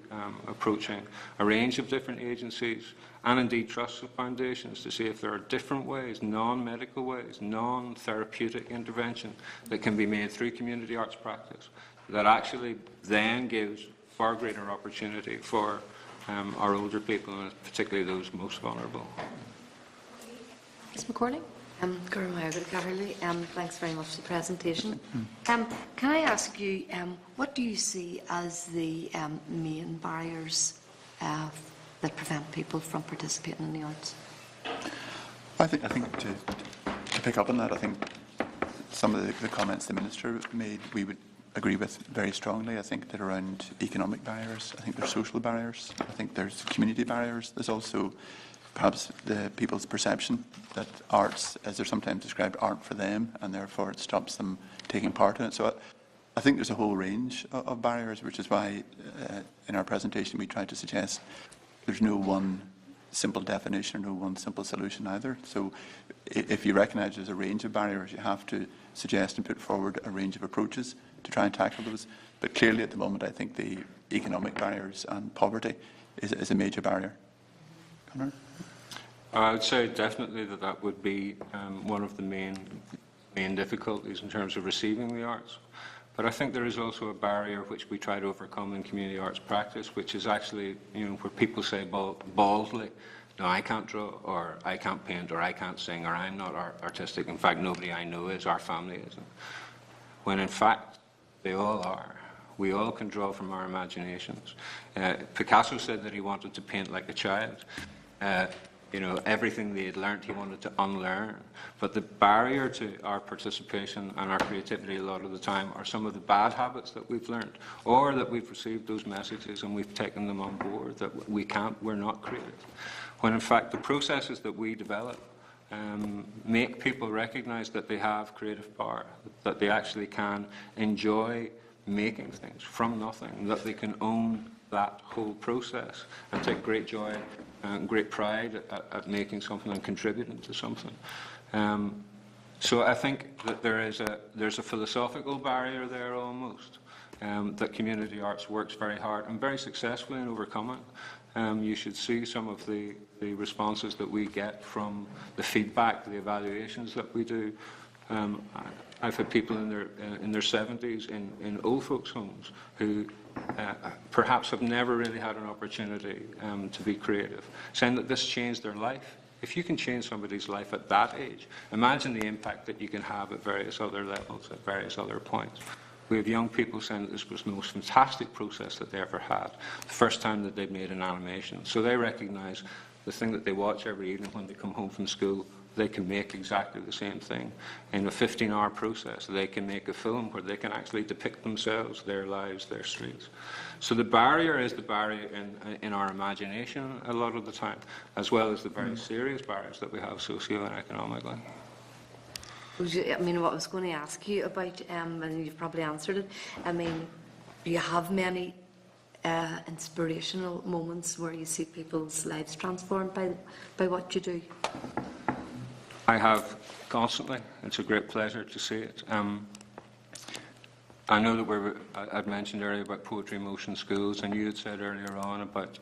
approaching a range of different agencies and indeed trusts and foundations to see if there are different ways, non-medical ways, non-therapeutic intervention that can be made through community arts practice that actually then gives far greater opportunity for our older people, and particularly those most vulnerable. Ms McCorley? Thanks very much for the presentation. Can I ask you, what do you see as the main barriers that prevent people from participating in the arts? I think to pick up on that, I think some of the comments the Minister made, we would agree with very strongly. I think that around economic barriers, I think there's social barriers, I think there's community barriers. There's also perhaps the people's perception that arts, as they're sometimes described, aren't for them, and therefore it stops them taking part in it. So I think there's a whole range of barriers, which is why in our presentation we tried to suggest there's no one simple definition or no one simple solution either. So if you recognise there's a range of barriers, you have to suggest and put forward a range of approaches to try and tackle those. But clearly at the moment I think the economic barriers and poverty is a major barrier. Conor? I would say definitely that would be one of the main difficulties in terms of receiving the arts. But I think there is also a barrier which we try to overcome in community arts practice, which is actually, where people say baldly, no, I can't draw, or I can't paint, or I can't sing, or I'm not artistic. In fact, nobody I know is, our family isn't. When in fact, they all are. We all can draw from our imaginations. Picasso said that he wanted to paint like a child. Everything they had learnt he wanted to unlearn. But the barrier to our participation and our creativity a lot of the time are some of the bad habits that we've learnt, or that we've received those messages and we've taken them on board, that we're not creative. When in fact the processes that we develop make people recognise that they have creative power, that they actually can enjoy making things from nothing, that they can own that whole process and take great joy and great pride at making something and contributing to something. So I think that there's a philosophical barrier there almost, that community arts works very hard and very successfully in overcoming. You should see some of the responses that we get from the feedback, the evaluations that we do. I've had people in their 70s in old folks' homes who perhaps have never really had an opportunity to be creative, saying that this changed their life. If you can change somebody's life at that age, imagine the impact that you can have at various other levels, at various other points. We have young people saying that this was the most fantastic process that they ever had, the first time that they've made an animation. So they recognise the thing that they watch every evening when they come home from school, they can make exactly the same thing. In a 15-hour process, they can make a film where they can actually depict themselves, their lives, their streets. So the barrier is the barrier in our imagination a lot of the time, as well as the very serious barriers that we have socio and economically. I mean, what I was going to ask you about, and you've probably answered it, I mean, do you have many inspirational moments where you see people's lives transformed by what you do? I have constantly. It's a great pleasure to see it. I know that I'd mentioned earlier about Poetry Motion Schools, and you had said earlier on about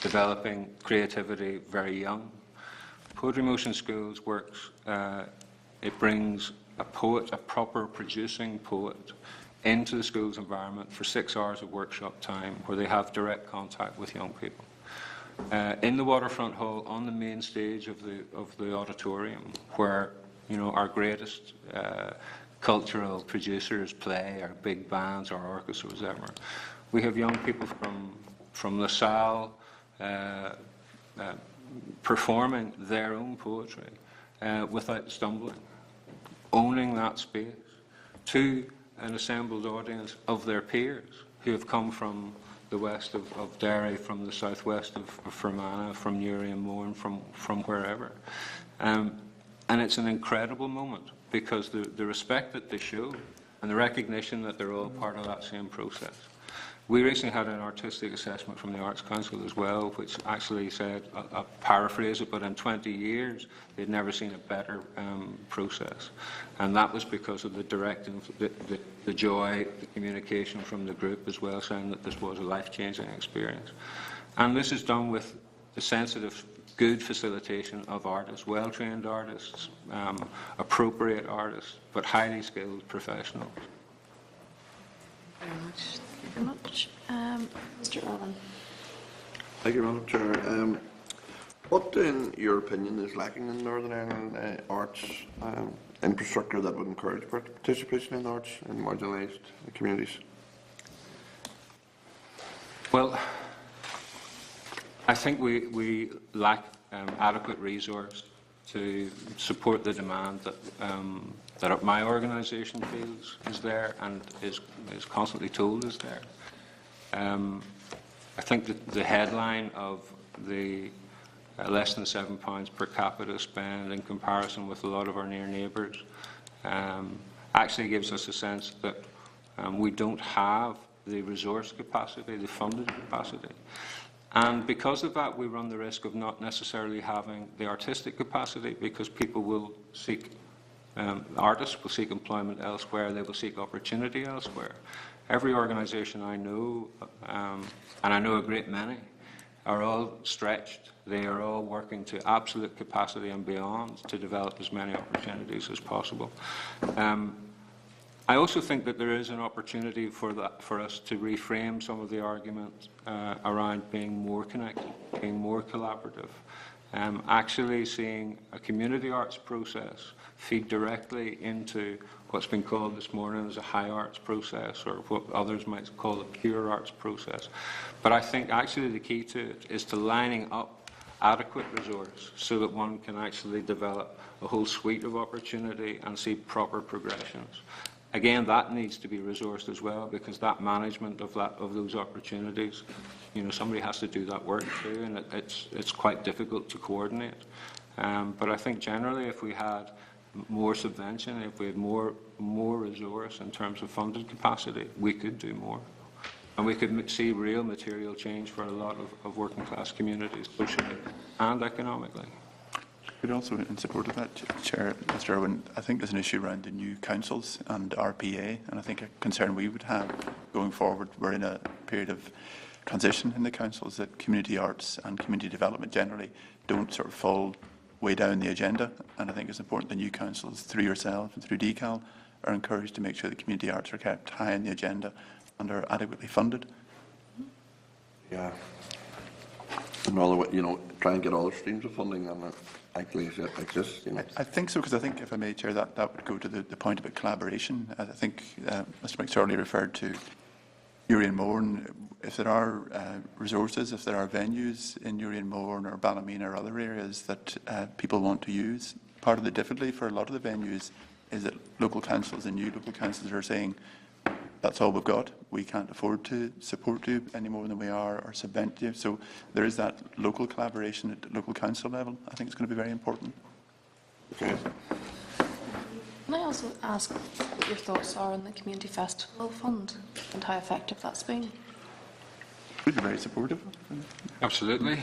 developing creativity very young. Poetry Motion Schools works, it brings a poet, a proper producing poet, into the school's environment for 6 hours of workshop time where they have direct contact with young people. In the Waterfront Hall, on the main stage of the auditorium, where our greatest cultural producers play, our big bands, our orchestras, whatever, we have young people from LaSalle performing their own poetry without stumbling, owning that space to an assembled audience of their peers who have come from the west of Derry, from the southwest of Fermanagh, from Newry and Mourne, from wherever. And it's an incredible moment because the respect that they show and the recognition that they're all part of that same process. We recently had an artistic assessment from the Arts Council as well, which actually said, I'll paraphrase it, but in 20 years they'd never seen a better process. And that was because of the direct, the joy, the communication from the group as well, saying that this was a life-changing experience. And this is done with the sensitive, good facilitation of artists, well-trained artists, appropriate artists, but highly skilled professionals. Very much. Thank you very much. Mr. Allen. Thank you, Madam Chair. What, in your opinion, is lacking in Northern Ireland arts infrastructure that would encourage participation in the arts in marginalised communities? Well, I think we lack adequate resource to support the demand that my organisation feels is there and is constantly told is there. I think that the headline of the less than £7 per capita spend in comparison with a lot of our near neighbours actually gives us a sense that we don't have the resource capacity, the funded capacity. And because of that, we run the risk of not necessarily having the artistic capacity, because people will seek, artists will seek employment elsewhere, they will seek opportunity elsewhere. Every organisation I know, and I know a great many, are all stretched. They are all working to absolute capacity and beyond to develop as many opportunities as possible. I also think that there is an opportunity for us to reframe some of the arguments around being more connected, being more collaborative, actually seeing a community arts process feed directly into what's been called this morning as a high arts process, or what others might call a pure arts process. But I think actually the key to it is to lining up adequate resource so that one can actually develop a whole suite of opportunity and see proper progressions. Again, that needs to be resourced as well, because that management of those opportunities, somebody has to do that work too, and it's quite difficult to coordinate. But I think generally, if we had more subvention, if we had more resource in terms of funded capacity, we could do more, and we could see real material change for a lot of working class communities, socially and economically. But also, in support of that, Chair, Mr. Irwin, I think there's an issue around the new councils and RPA, and I think a concern we would have going forward, we're in a period of transition in the councils, that community arts and community development generally don't sort of fall way down the agenda, and I think it's important the new councils, through yourself and through DCAL, are encouraged to make sure that community arts are kept high on the agenda and are adequately funded. Yeah. Another way, try and get other streams of funding and actually exist. I think so, because I think, if I may, Chair, that would go to the point about collaboration. I think Mr. McSorley referred to Urian Mourne. If there are resources, if there are venues in Urian Mourne or Ballymena or other areas that people want to use, part of the difficulty for a lot of the venues is that local councils and new local councils are saying, that's all we've got. We can't afford to support you any more than we are, or subvent you. So there is that local collaboration at the local council level. I think it's going to be very important. Okay. Can I also ask what your thoughts are on the Community Festival Fund and how effective that's been? We'd be very supportive. Absolutely.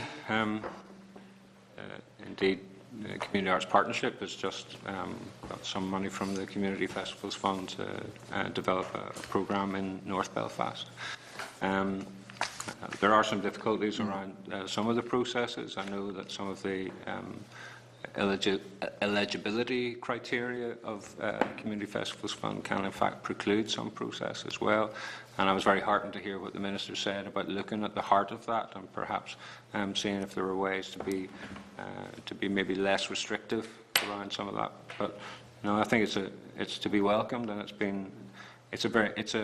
Indeed, the Community Arts Partnership has just got some money from the Community Festivals Fund to develop a programme in North Belfast. There are some difficulties around some of the processes. I know that some of the eligibility criteria of Community Festivals Fund can in fact preclude some process as well, and I was very heartened to hear what the Minister said about looking at the heart of that and perhaps seeing if there were ways to be maybe less restrictive around some of that. But no, I think it's to be welcomed, and it's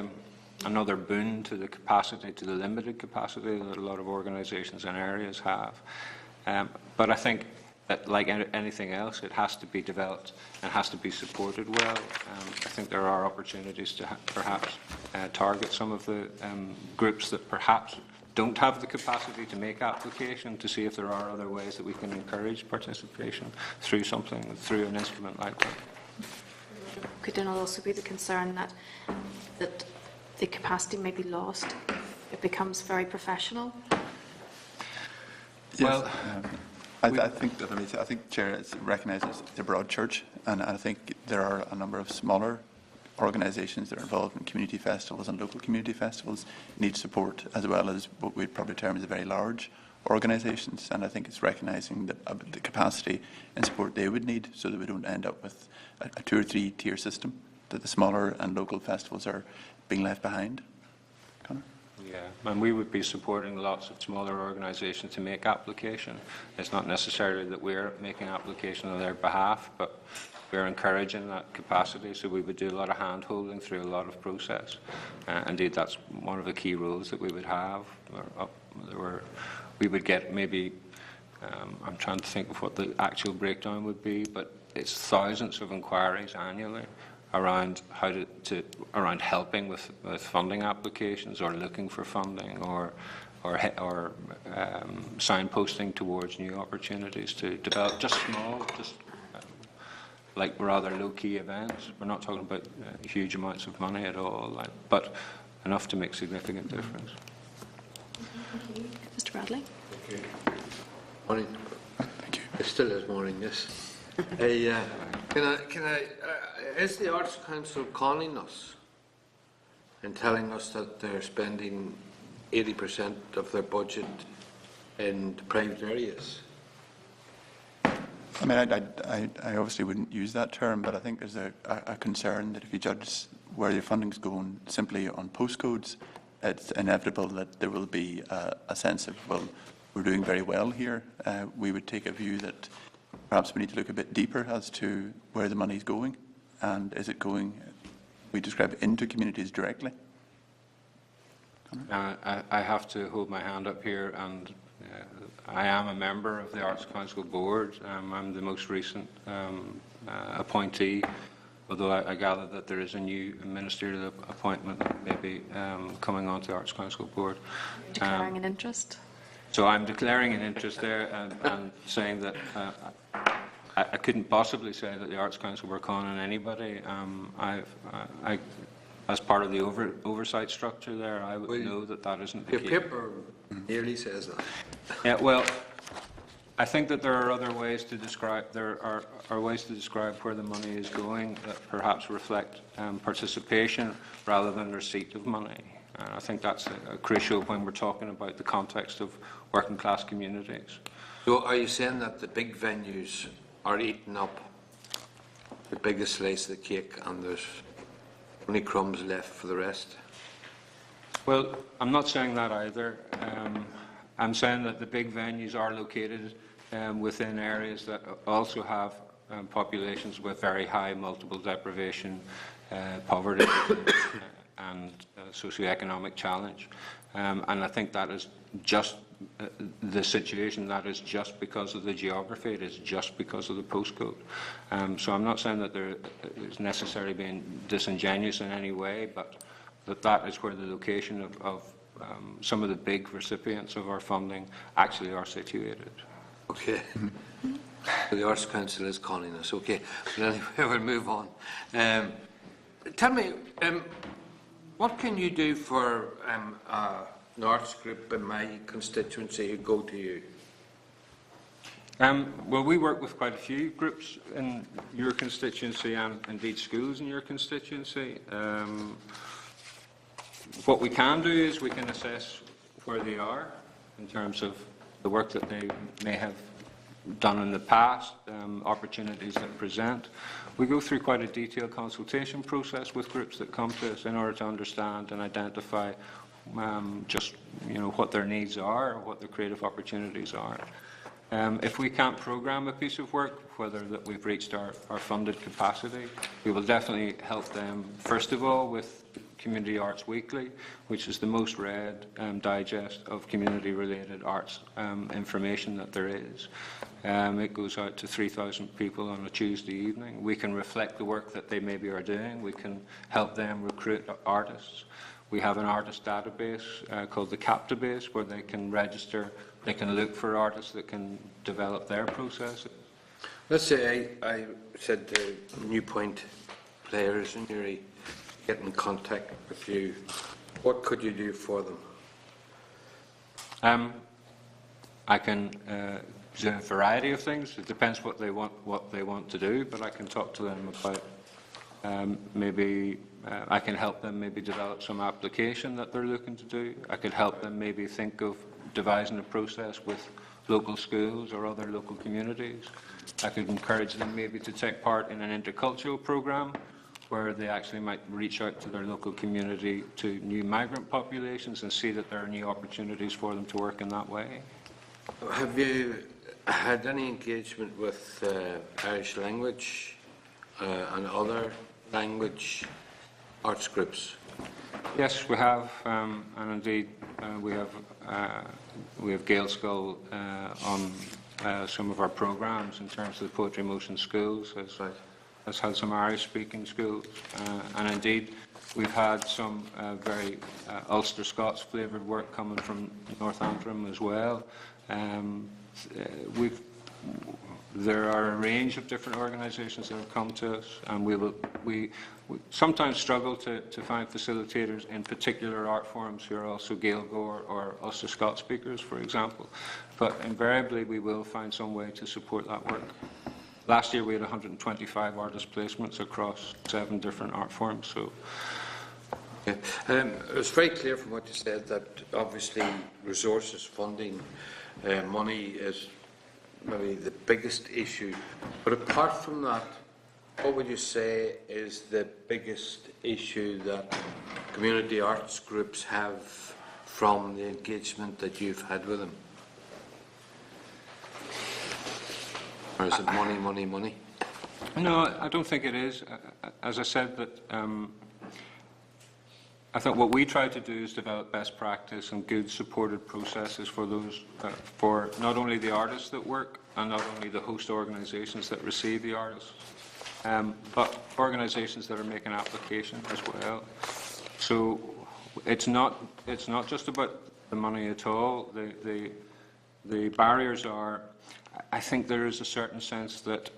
another boon to the capacity, to the limited capacity that a lot of organisations and areas have. But I think that, like anything else, it has to be developed and has to be supported well. I think there are opportunities to perhaps target some of the groups that perhaps don't have the capacity to make application, to see if there are other ways that we can encourage participation through an instrument like that. Could there not also be the concern that the capacity may be lost it becomes very professional. Yes, I think that I think Chair recognises the broad church, and I think there are a number of smaller organisations that are involved in community festivals and local community festivals need support, as well as what we'd probably term as very large organisations. And I think it's recognising the capacity and support they would need, so that we don't end up with a 2 or 3 tier system, that the smaller and local festivals are being left behind. Conor? Yeah, and we would be supporting lots of smaller organisations to make application. It's not necessarily that we're making application on their behalf, but we're encouraging that capacity, so we would do a lot of hand-holding through a lot of process. Indeed, that's one of the key roles that we would have. We would get maybe, I'm trying to think of what the actual breakdown would be, but it's thousands of inquiries annually around how around helping with funding applications, or looking for funding, or signposting towards new opportunities to develop just small, like rather low-key events. We're not talking about huge amounts of money at all, but enough to make significant difference. Thank you. Mr. Bradley. Thank you. Morning. Thank you. It still is morning, yes. Is the Arts Council conning us and telling us that they're spending 80% of their budget in deprived areas? I mean, I obviously wouldn't use that term, but I think there's a concern that if you judge where your funding's going simply on postcodes, it's inevitable that there will be a sense of, well, we're doing very well here. We would take a view that perhaps we need to look a bit deeper as to where the money's going, and is it going, we describe, into communities directly? I have to hold my hand up here, and I am a member of the Arts Council Board. I'm the most recent appointee, although I gather that there is a new ministerial appointment maybe coming onto the Arts Council Board. Declaring an interest? So I'm declaring an interest there, and saying that I couldn't possibly say that the Arts Council were conning anybody. As part of the oversight structure there, I would know that that isn't the case. Your paper nearly says that. Yeah, well, I think that there are other ways to describe. There are ways to describe where the money is going that perhaps reflect participation rather than receipt of money. And I think that's crucial when we're talking about the context of working class communities. So are you saying that the big venues are eating up the biggest slice of the cake and there's only crumbs left for the rest? Well, I'm not saying that either. I'm saying that the big venues are located within areas that also have populations with very high multiple deprivation, poverty and socioeconomic challenge. And I think that is just the situation. That is just because of the geography. It is just because of the postcode. So I'm not saying that there is necessarily being disingenuous in any way, but that is where the location of some of the big recipients of our funding actually are situated. Okay. So the Arts Council is calling us. Okay. But anyway, we'll move on. Tell me, what can you do for an arts group in my constituency who go to you? Well, we work with quite a few groups in your constituency, and indeed schools in your constituency. What we can do is we can assess where they are in terms of the work that they may have done in the past, opportunities that present. We go through quite a detailed consultation process with groups that come to us in order to understand and identify just what their needs are, or what their creative opportunities are. If we can't program a piece of work, whether that we've reached our funded capacity, we will definitely help them, first of all, with Community Arts Weekly, which is the most read digest of community-related arts information that there is. It goes out to 3,000 people on a Tuesday evening. We can reflect the work that they maybe are doing. We can help them recruit artists. We have an artist database called the Captabase, where they can register, they can look for artists that can develop their processes. Let's say I said to New Point players in Newry, get in contact with you. What could you do for them? I can do a variety of things. It depends what they want to do, but I can talk to them about maybe I can help them maybe develop some application that they're looking to do. I could help them maybe think of devising a process with local schools or other local communities. I could encourage them maybe to take part in an intercultural programme where they actually might reach out to their local community, to new migrant populations, and see that there are new opportunities for them to work in that way. Have you had any engagement with Irish language and other language arts groups? Yes, we have, and indeed we have Gaelscoil on some of our programmes in terms of the Poetry Motion schools, has had some Irish-speaking schools, and indeed we've had some very Ulster Scots flavoured work coming from North Antrim as well. There are a range of different organisations that have come to us, and we sometimes struggle to find facilitators in particular art forms who are also Gaeilgeoir or Ulster Scots speakers, for example. But invariably we will find some way to support that work. Last year we had 125 artist placements across 7 different art forms. So. Yeah. It was very clear from what you said that obviously resources, funding, money is maybe the biggest issue. But apart from that, what would you say is the biggest issue that community arts groups have from the engagement that you've had with them? Or is it money, money, money? No, I don't think it is. As I said, that I think what we try to do is develop best practice and good supported processes for those, for not only the artists that work and not only the host organisations that receive the artists, but organisations that are making application as well. So it's not just about the money at all. The barriers are, I think there is a certain sense that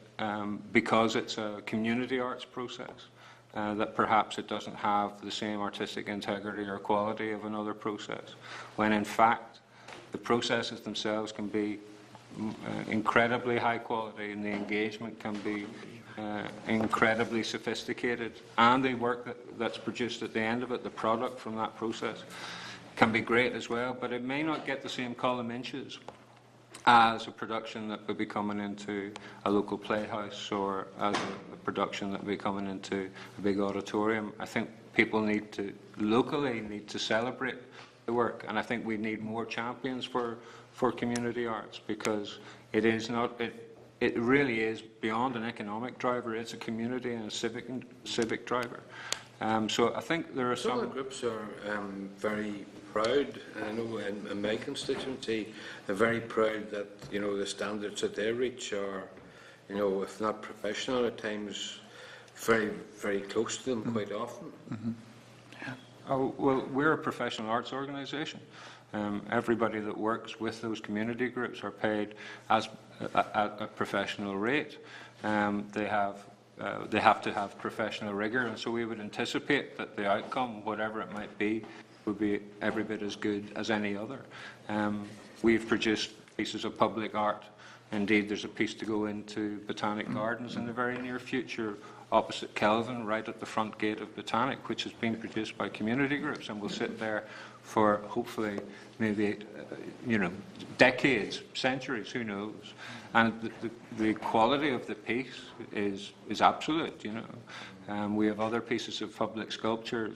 because it's a community arts process, that perhaps it doesn't have the same artistic integrity or quality of another process, when in fact the processes themselves can be incredibly high quality and the engagement can be incredibly sophisticated, and the work that's produced at the end of it, the product from that process, can be great as well, but it may not get the same column inches as a production that would be coming into a local playhouse or as a production that would be coming into a big auditorium. I think people locally need to celebrate the work, and I think we need more champions for community arts, because it really is beyond an economic driver. It's a community and a civic driver. So I think there are some of the groups are very proud. I know in my constituency, they're very proud that the standards that they reach are, if not professional at times, very, very close to them quite often. Mm-hmm. Yeah. Oh, well, we're a professional arts organisation. Everybody that works with those community groups are paid at a professional rate. They have to have professional rigour, and so we would anticipate that the outcome, whatever it might be, would be every bit as good as any other. We've produced pieces of public art. Indeed, there's a piece to go into Botanic Gardens in the very near future, opposite Kelvin, right at the front gate of Botanic, which is being produced by community groups, and will sit there for hopefully maybe decades, centuries, who knows. And the quality of the piece is absolute. We have other pieces of public sculpture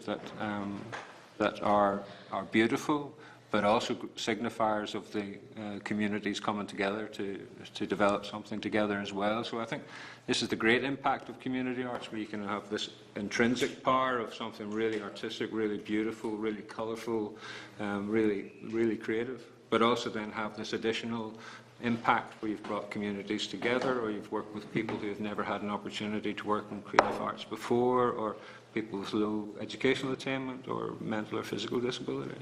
that are beautiful, but also signifiers of the communities coming together to develop something together as well. So I think this is the great impact of community arts, where you can have this intrinsic power of something really artistic, really beautiful, really colourful, really, really creative, but also then have this additional impact where you've brought communities together, or you've worked with people who have never had an opportunity to work in creative arts before, or people with low educational attainment or mental or physical disability.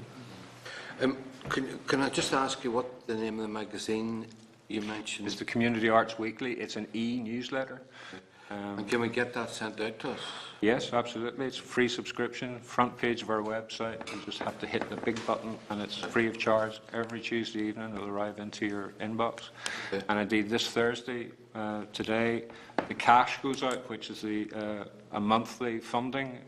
Can I just ask you what the name of the magazine you mentioned? It's the Community Arts Weekly. It's an e-newsletter. And can we get that sent out to us? Yes, absolutely. It's a free subscription, front page of our website. You just have to hit the big button, and it's free of charge. Every Tuesday evening, it'll arrive into your inbox. Okay. And indeed, this Thursday, today, the cash goes out, which is a monthly funding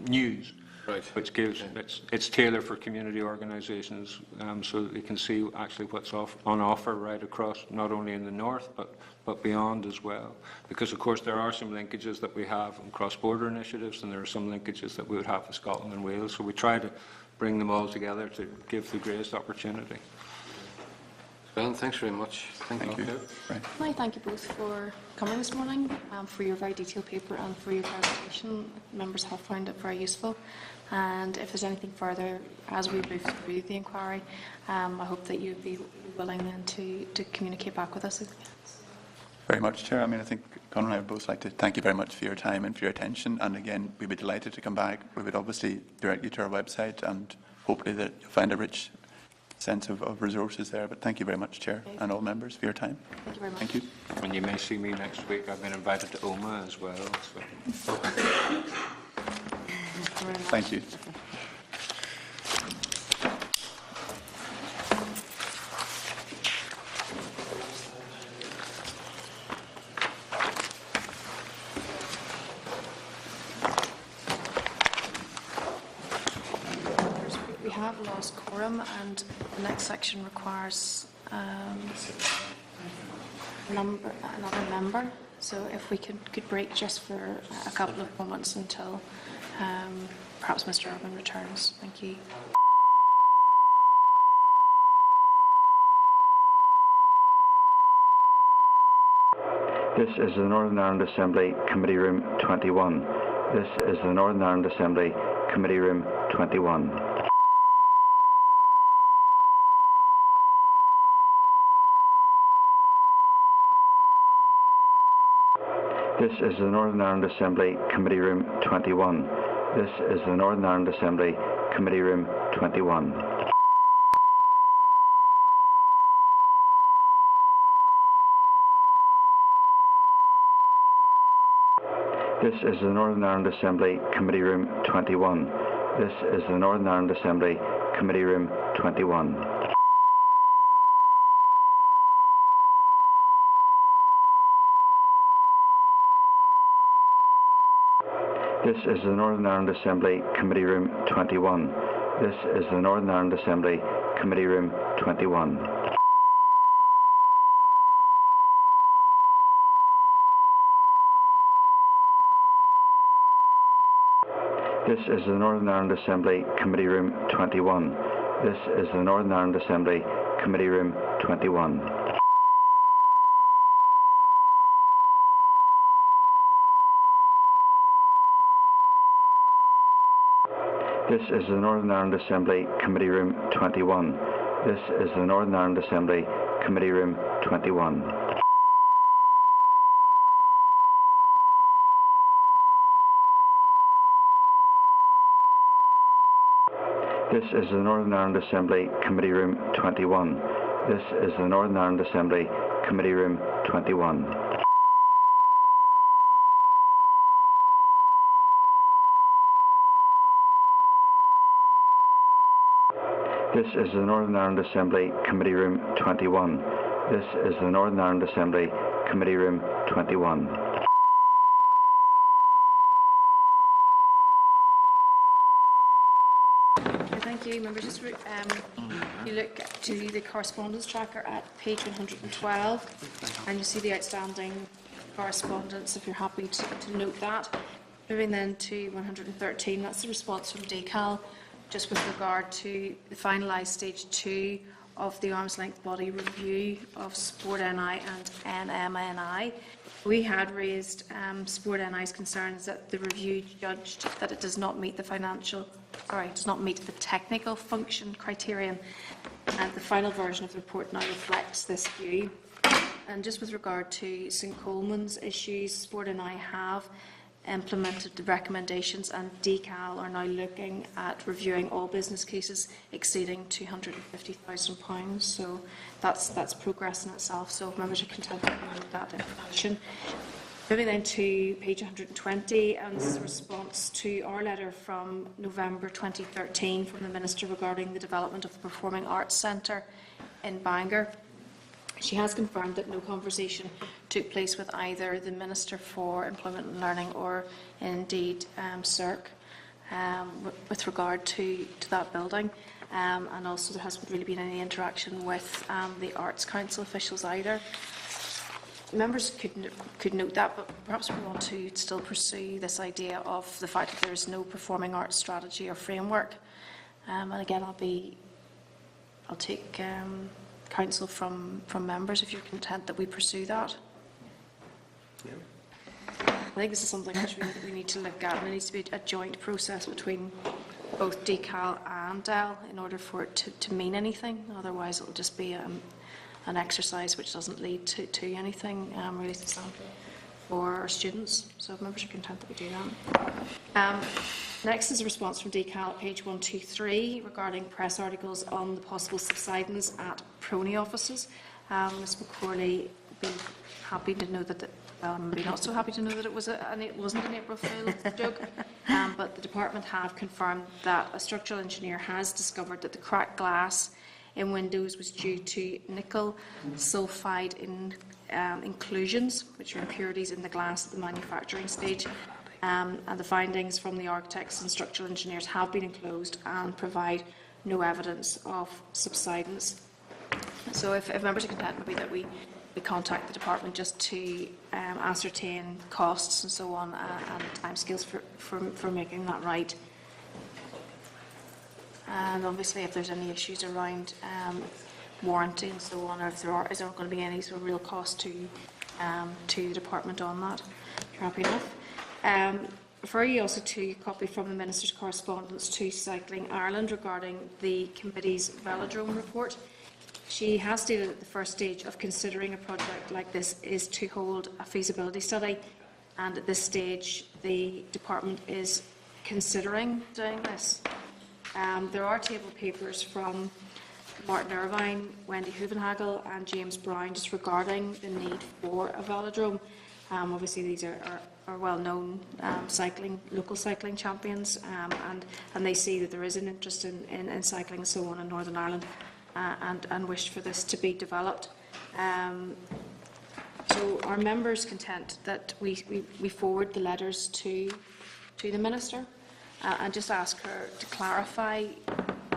news. Right. Which gives, it's tailored for community organisations, so that they can see actually what's on offer right across, not only in the north, but beyond as well. Because, of course, there are some linkages that we have in cross-border initiatives, and there are some linkages that we would have with Scotland and Wales. So we try to bring them all together to give the greatest opportunity. Well, thanks very much. Thank you. Right. Can I thank you both for coming this morning, for your very detailed paper and for your presentation. Members have found it very useful. And if there's anything further as we move through the inquiry, I hope that you'd be willing then to communicate back with us. Very much, Chair. I mean, I think Conor and I would both like to thank you very much for your time and for your attention. And again, we'd be delighted to come back. We would obviously direct you to our website, and hopefully that you'll find a rich sense of resources there. But thank you very much, Chair, and all members for your time. Thank you very much. Thank you. And you may see me next week. I've been invited to OMA as well. So. Thank you. We have lost quorum, and the next section requires another member. So if we could break just for a couple of moments until perhaps Mr. Urban returns. Thank you. This is the Northern Ireland Assembly Committee Room 21. This is the Northern Ireland Assembly Committee Room 21. This is the Northern Ireland Assembly Committee Room 21. This is the Northern Ireland Assembly Committee Room 21. This is the Northern Ireland Assembly Committee Room 21. This is the Northern Ireland Assembly Committee Room 21. This is the Northern Ireland Assembly Committee Room 21. This is the Northern Ireland Assembly Committee Room 21. This is the Northern Ireland Assembly Committee Room 21. This is the Northern Ireland Assembly Committee Room 21. This is the Northern Ireland Assembly Committee Room 21. This is the Northern Ireland Assembly Committee Room 21. This is the Northern Ireland Assembly Committee Room 21. This is the Northern Ireland Assembly Committee Room 21. This is the Northern Ireland Assembly Committee Room 21. This is the Northern Ireland Assembly Committee Room 21. Thank you, members. Just you look to the correspondence tracker at page 112, and you see the outstanding correspondence. If you're happy to note that, moving then to 113, that's the response from DECAL, just with regard to the finalised stage 2 of the arm's length body review of Sport NI and NMNI. We had raised Sport NI's concerns that the review judged that it does not meet the technical function criterion, and the final version of the report now reflects this view. And just with regard to St Coleman's issues, Sport NI have implemented the recommendations, and DECAL are now looking at reviewing all business cases exceeding £250,000. So that's progress in itself. So if members are content with that information. Moving then to page 120, and this is a response to our letter from November 2013 from the Minister regarding the development of the Performing Arts Centre in Bangor. She has confirmed that no conversation took place with either the Minister for Employment and Learning or indeed CERC with regard to that building. And also there hasn't really been any interaction with the Arts Council officials either. Members could note that, but perhaps we want to still pursue this idea of the fact that there is no performing arts strategy or framework. And again, I'll take counsel from members if you're content that we pursue that. Yeah. I think this is something which we need to look at, and there needs to be a joint process between both DCAL and DEL in order for it to mean anything. Otherwise, it will just be an exercise which doesn't lead to anything really substantial for our students. So if members are content that we do that. Next is a response from DCAL at page 123 regarding press articles on the possible subsidence at PRONI offices. Ms McCorley would be happy to know that, maybe not so happy to know that it wasn't an April Fool's joke, but the department have confirmed that a structural engineer has discovered that the cracked glass in windows was due to nickel sulfide inclusions, which are impurities in the glass at the manufacturing stage. And the findings from the architects and structural engineers have been enclosed and provide no evidence of subsidence. So if members are content, maybe that we contact the department just to ascertain costs and so on and timescales for making that right. And obviously, if there's any issues around warranty and so on, or if is there going to be any sort of real cost to the department on that, if you're happy enough. Refer you also to a copy from the Minister's correspondence to Cycling Ireland regarding the committee's velodrome report. She has stated that the first stage of considering a project like this is to hold a feasibility study, and at this stage the department is considering doing this. There are table papers from Martin Irvine, Wendy Huvenhagel and James Brown just regarding the need for a velodrome. Obviously these are well-known local cycling champions, and they see that there is an interest in cycling and so on in Northern Ireland, and wish for this to be developed. So are members content that we forward the letters to the Minister and just ask her to clarify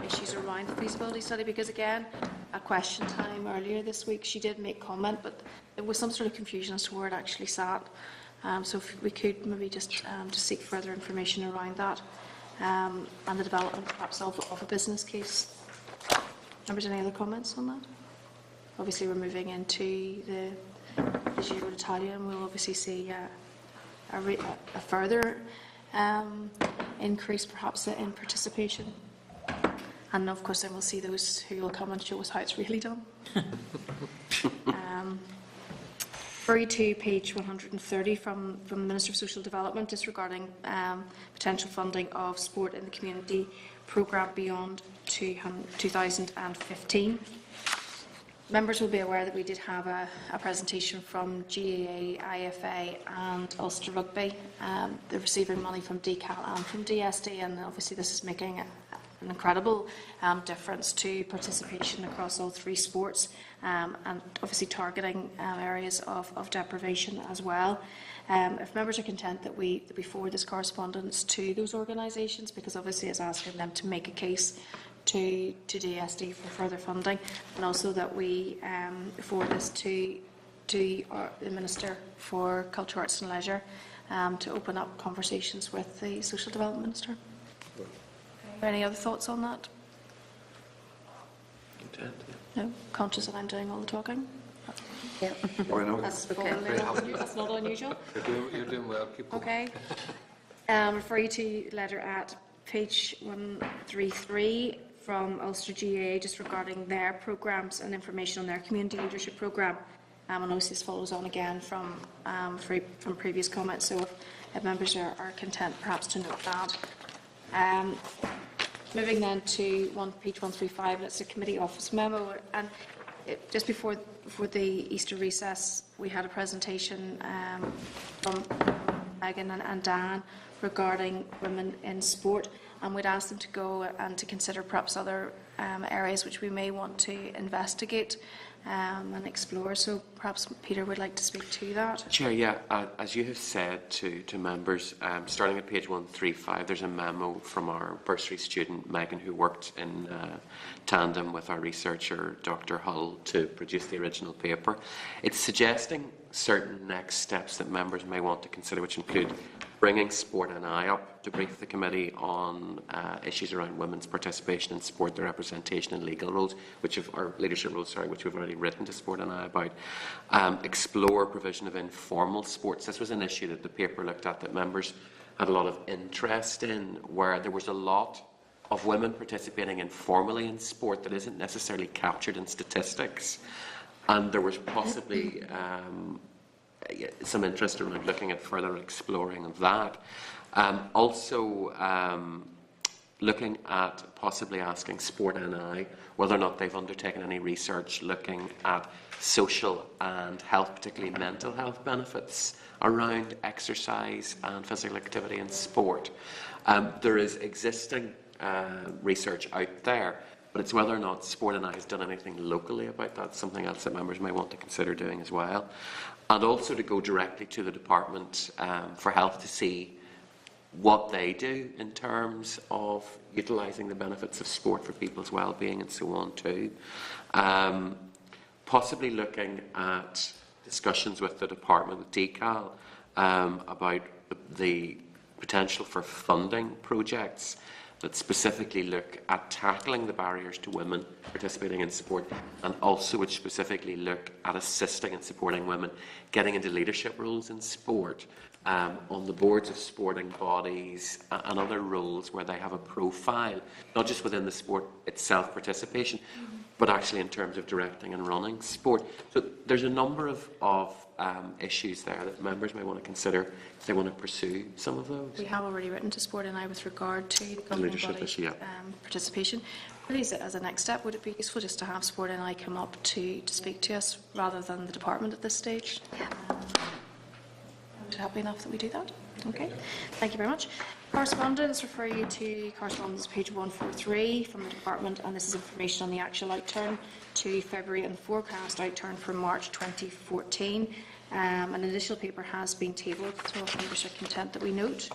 issues around the feasibility study? Because again, at question time earlier this week she did make comment, but there was some sort of confusion as to where it actually sat. So if we could maybe just seek further information around that, and the development perhaps of a business case. Members, any other comments on that? Obviously we're moving into the Giro d'Italia, and we'll obviously see a further increase perhaps in participation. And of course then we'll see those who will come and show us how it's really done. Refer to page 130 from the Minister of Social Development just regarding potential funding of sport in the community programme beyond 2015. Members will be aware that we did have a presentation from GAA, IFA and Ulster Rugby. They're receiving money from DCAL and from DSD, and obviously this is making an incredible difference to participation across all three sports, and obviously targeting areas of deprivation as well. If members are content that we forward this correspondence to those organisations, because obviously it's asking them to make a case to DSD for further funding, and also that we forward this to the Minister for Culture, Arts and Leisure to open up conversations with the Social Development Minister. Any other thoughts on that? No? Conscious that I'm doing all the talking? Yeah. That's, Okay. that's not unusual. You're doing well. Keep going. Okay. Refer you to letter at page 133 from Ulster GAA just regarding their programmes and information on their community leadership programme. And obviously this follows on again from previous comments, so if members are content perhaps to note that. Moving then to page 135, and it's a committee office memo, and just before the Easter recess, we had a presentation from Megan and Dan regarding women in sport, and we'd asked them to go and to consider perhaps other areas which we may want to investigate and explore. So perhaps Peter would like to speak to that. Chair, yeah, as you have said to members, starting at page 135, there's a memo from our bursary student, Megan, who worked in tandem with our researcher, Dr. Hull, to produce the original paper. It's suggesting certain next steps that members may want to consider, which include bringing Sport NI up to brief the committee on issues around women's participation in sport, their representation in legal roles, or leadership roles, which we've already written to Sport NI about. Explore provision of informal sports. This was an issue that the paper looked at that members had a lot of interest in, where there was a lot of women participating informally in sport that isn't necessarily captured in statistics. And there was possibly some interest around looking at further exploring of that. Also, looking at possibly asking Sport NI whether or not they've undertaken any research looking at social and health, particularly mental health benefits around exercise and physical activity in sport. There is existing research out there, but it's whether or not Sport NI has done anything locally about that, something else that members may want to consider doing as well. And also to go directly to the Department for Health to see what they do in terms of utilising the benefits of sport for people's well-being and so on too. Possibly looking at discussions with the Department, with DCAL, about the potential for funding projects that specifically look at tackling the barriers to women participating in sport, and also which specifically look at assisting and supporting women getting into leadership roles in sport, on the boards of sporting bodies and other roles where they have a profile, not just within the sport itself participation, but actually in terms of directing and running sport. So there's a number of issues there that members may want to consider if they want to pursue some of those. We have already written to Sport NI with regard to the governing leadership body issue, yeah. participation. Really, as a next step, would it be useful just to have Sport NI come up to speak to us rather than the department at this stage? Are you happy enough that we do that? Okay, thank you very much. Correspondence, refer you to correspondence page 143 from the department, and this is information on the actual outturn to February and forecast outturn for March 2014. An additional paper has been tabled, so if members are content that we note.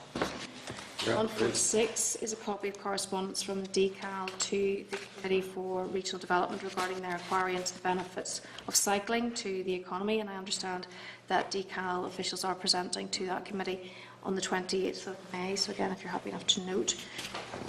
146 is a copy of correspondence from DCAL to the Committee for Regional Development regarding their inquiry into the benefits of cycling to the economy, and I understand that DCAL officials are presenting to that committee on the 28th of May, so again, if you're happy enough to note.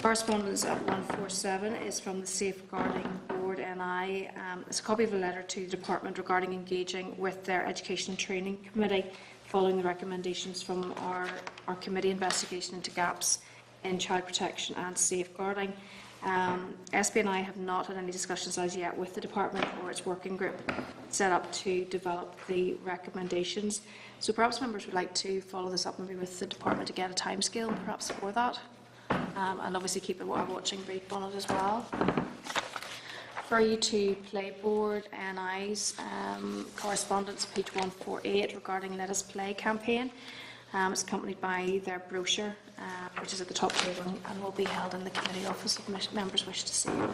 Correspondence at 147 is from the Safeguarding Board NI. It's a copy of a letter to the Department regarding engaging with their Education and Training Committee following the recommendations from our committee investigation into gaps in child protection and safeguarding. SBNI have not had any discussions as yet with the Department or its working group set up to develop the recommendations. So perhaps members would like to follow this up maybe with the Department to get a timescale perhaps for that, and obviously keep a watching brief on it as well. For you to Playboard NI's correspondence, page 148, regarding Let Us Play campaign. It's accompanied by their brochure, which is at the top table and will be held in the committee office if members wish to see it.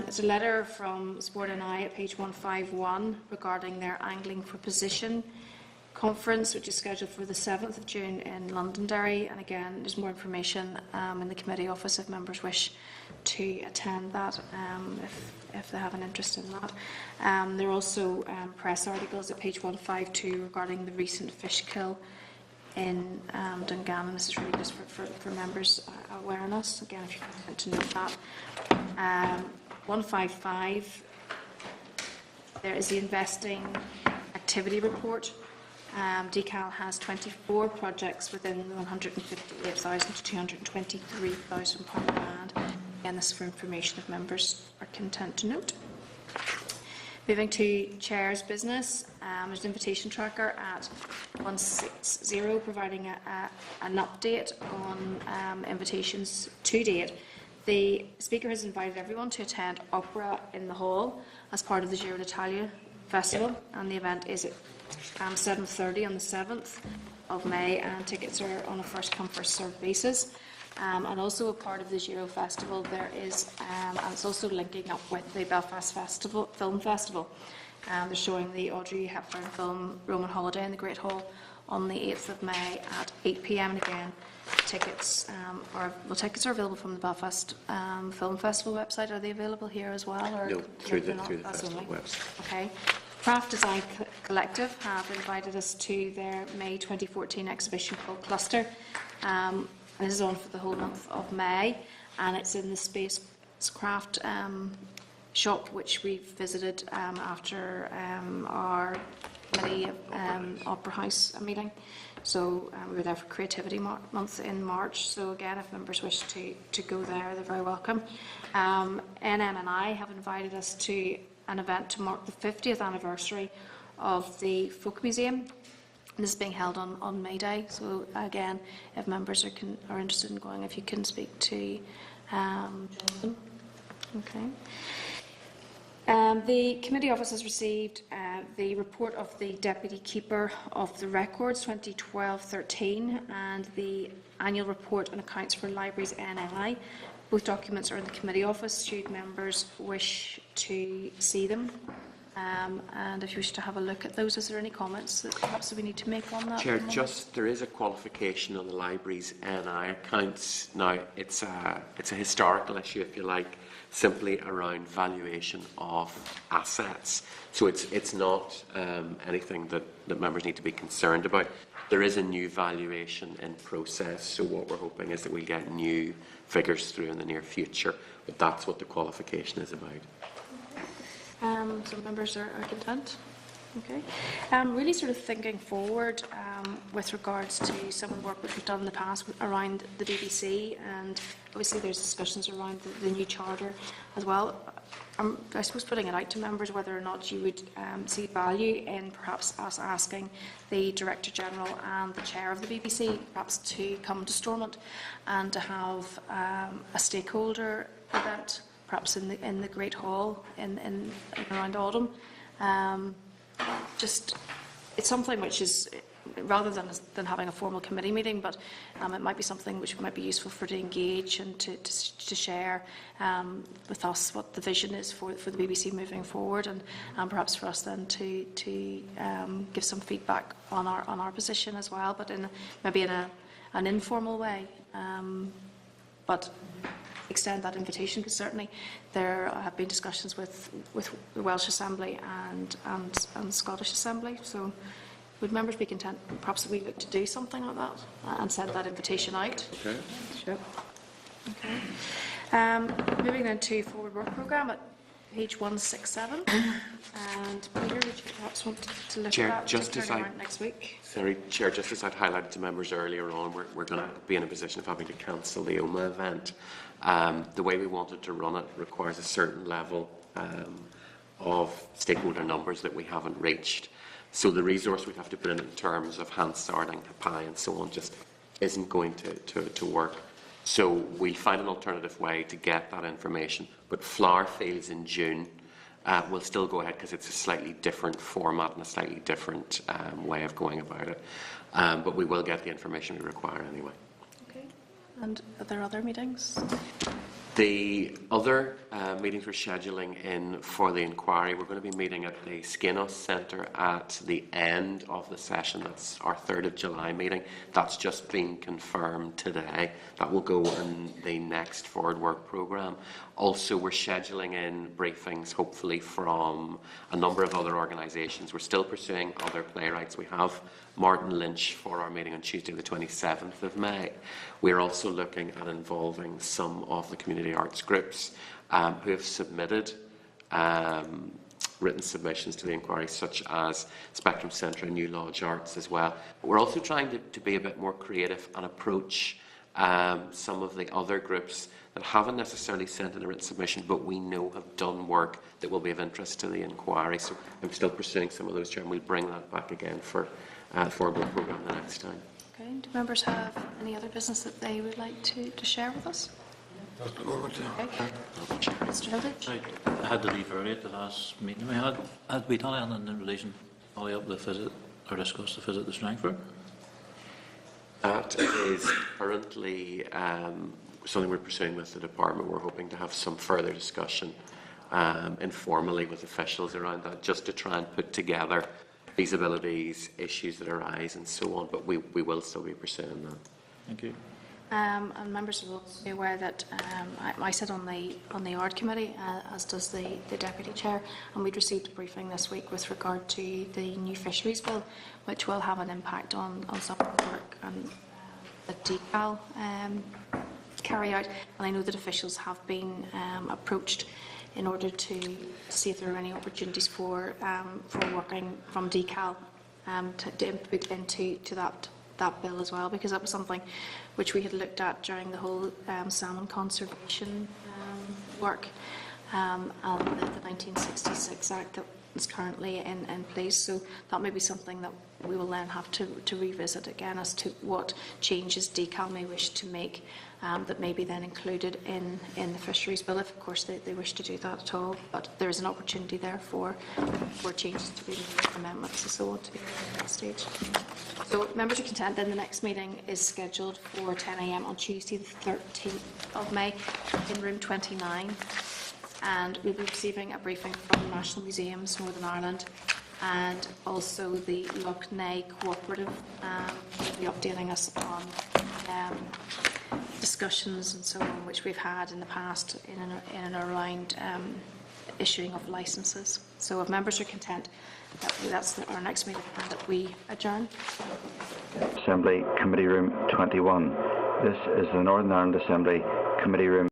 It's a letter from Sport NI at page 151 regarding their Angling for Position conference, which is scheduled for the 7th of June in Londonderry. And again, there's more information in the committee office if members wish to attend that, if they have an interest in that. There are also press articles at page 152 regarding the recent fish kill in Dungannon. This is really just for members' awareness. Again, if you want to note that. 155, there is the investing activity report. DCAL has 24 projects within the £158,000 to £223,000 band. Again, this is for information if members are content to note. Moving to Chair's business, there's an invitation tracker at 160 providing an update on invitations to date The Speaker has invited everyone to attend opera in the hall as part of the Giro d'Italia Festival, and the event is at 7:30 on the 7th of May, and tickets are on a first-come, first-served basis. And also a part of the Giro Festival, there is, and it's also linking up with the Belfast Film Festival. They're showing the Audrey Hepburn film Roman Holiday in the Great Hall on the 8th of May at 8 p.m. And again, tickets are available from the Belfast Film Festival website. Are they available here as well? Or No, through the That's festival only. website. Okay. Craft Design Collective have invited us to their May 2014 exhibition called Cluster. This is on for the whole month of May, and it's in the Spacecraft shop, which we visited after our committee Opera House meeting. So we were there for Creativity Month in March. So again, if members wish to go there, they're very welcome. NMNI have invited us to an event to mark the 50th anniversary of the Folk Museum. This is being held on May Day. So again, if members are interested in going, if you can speak to Jonathan. Okay. The committee office has received the report of the Deputy Keeper of the Records 2012-13 and the annual report and accounts for Libraries NLI. Both documents are in the committee office should members wish to see them. And if you wish to have a look at those, is there any comments that perhaps we need to make on that? Chair, there is a qualification on the library's NI accounts. Now, it's a historical issue, if you like, simply around valuation of assets. So it's not anything that members need to be concerned about. There is a new valuation in process, so what we're hoping is that we'll get new figures through in the near future, but that's what the qualification is about. So members are content. Okay. Really sort of thinking forward with regards to some of the work which we've done in the past around the BBC, and obviously there's discussions around the new charter as well. I suppose putting it out to members whether or not you would see value in perhaps us asking the Director General and the Chair of the BBC perhaps to come to Stormont and to have a stakeholder event perhaps in the Great Hall in around autumn. It's something which is, rather than having a formal committee meeting, but it might be something which might be useful for to engage and to share with us what the vision is for the BBC moving forward, and perhaps for us then to give some feedback on our position as well, but maybe in an informal way. But extend that invitation, because certainly there have been discussions with the Welsh Assembly and Scottish Assembly. So would members be content perhaps that we look to do something like that and send that invitation out? Okay. Sure. Okay. Moving then to forward work programme at page 167. And Peter, would you perhaps want to look Chair, at that next week? Sorry, Chair, just as I'd highlighted to members earlier on, we're going to be in a position of having to cancel the OMA event. The way we wanted to run it requires a certain level of stakeholder numbers that we haven't reached. So the resource we have to put in terms of Hansard and Capai and so on just isn't going to work. So we'll find an alternative way to get that information. But Flower Fields in June will still go ahead because it's a slightly different format and a slightly different way of going about it. But we will get the information we require anyway. Okay. And are there other meetings? The other meetings we're scheduling in for the inquiry, we're going to be meeting at the Skenos Centre at the end of the session. That's our 3rd of July meeting. That's just been confirmed today. That will go in the next forward work programme. Also, we're scheduling in briefings, hopefully, from a number of other organisations. We're still pursuing other playwrights. We have Martin Lynch for our meeting on Tuesday the 27th of May. We're also looking at involving some of the community arts groups who have submitted written submissions to the inquiry, such as Spectrum Centre and New Lodge Arts as well. But we're also trying to be a bit more creative and approach some of the other groups that haven't necessarily sent in a written submission, but we know have done work that will be of interest to the inquiry. So I'm still pursuing some of those, Chair, and we'll bring that back again for the forward programme the next time. Okay. Do members have any other business that they would like to share with us? Mr. Hilditch? I had to leave early at the last meeting we had. Had we done anything in relation, follow up the visit, or discuss the visit to Strangford? That is currently something we're pursuing with the department. We're hoping to have some further discussion informally with officials around that, just to try and put together feasibilities, issues that arise, and so on. But we will still be pursuing that. Thank you. And members will also be aware that I sit on the Art Committee, as does the Deputy Chair, and we'd received a briefing this week with regard to the new Fisheries Bill, which will have an impact on some of the work and that DCAL carry out. And I know that officials have been approached in order to see if there are any opportunities for working from DCAL to input into that bill as well, because that was something which we had looked at during the whole salmon conservation work and the 1966 Act that is currently in place. So that may be something that we will then have to revisit again as to what changes DCAL may wish to make that may be then included in the Fisheries Bill, if of course they wish to do that at all. But there is an opportunity there for changes to be made, amendments and so on to be made at that stage. So members are content. Then the next meeting is scheduled for 10 a.m. on Tuesday the 13th of May in room 29, and we'll be receiving a briefing from the National Museums Northern Ireland and also the Lough Neagh Cooperative will be updating us on discussions and so on which we've had in the past in and around issuing of licences. So if members are content, that's our next meeting and that we adjourn. Assembly Committee Room 21. This is the Northern Ireland Assembly Committee Room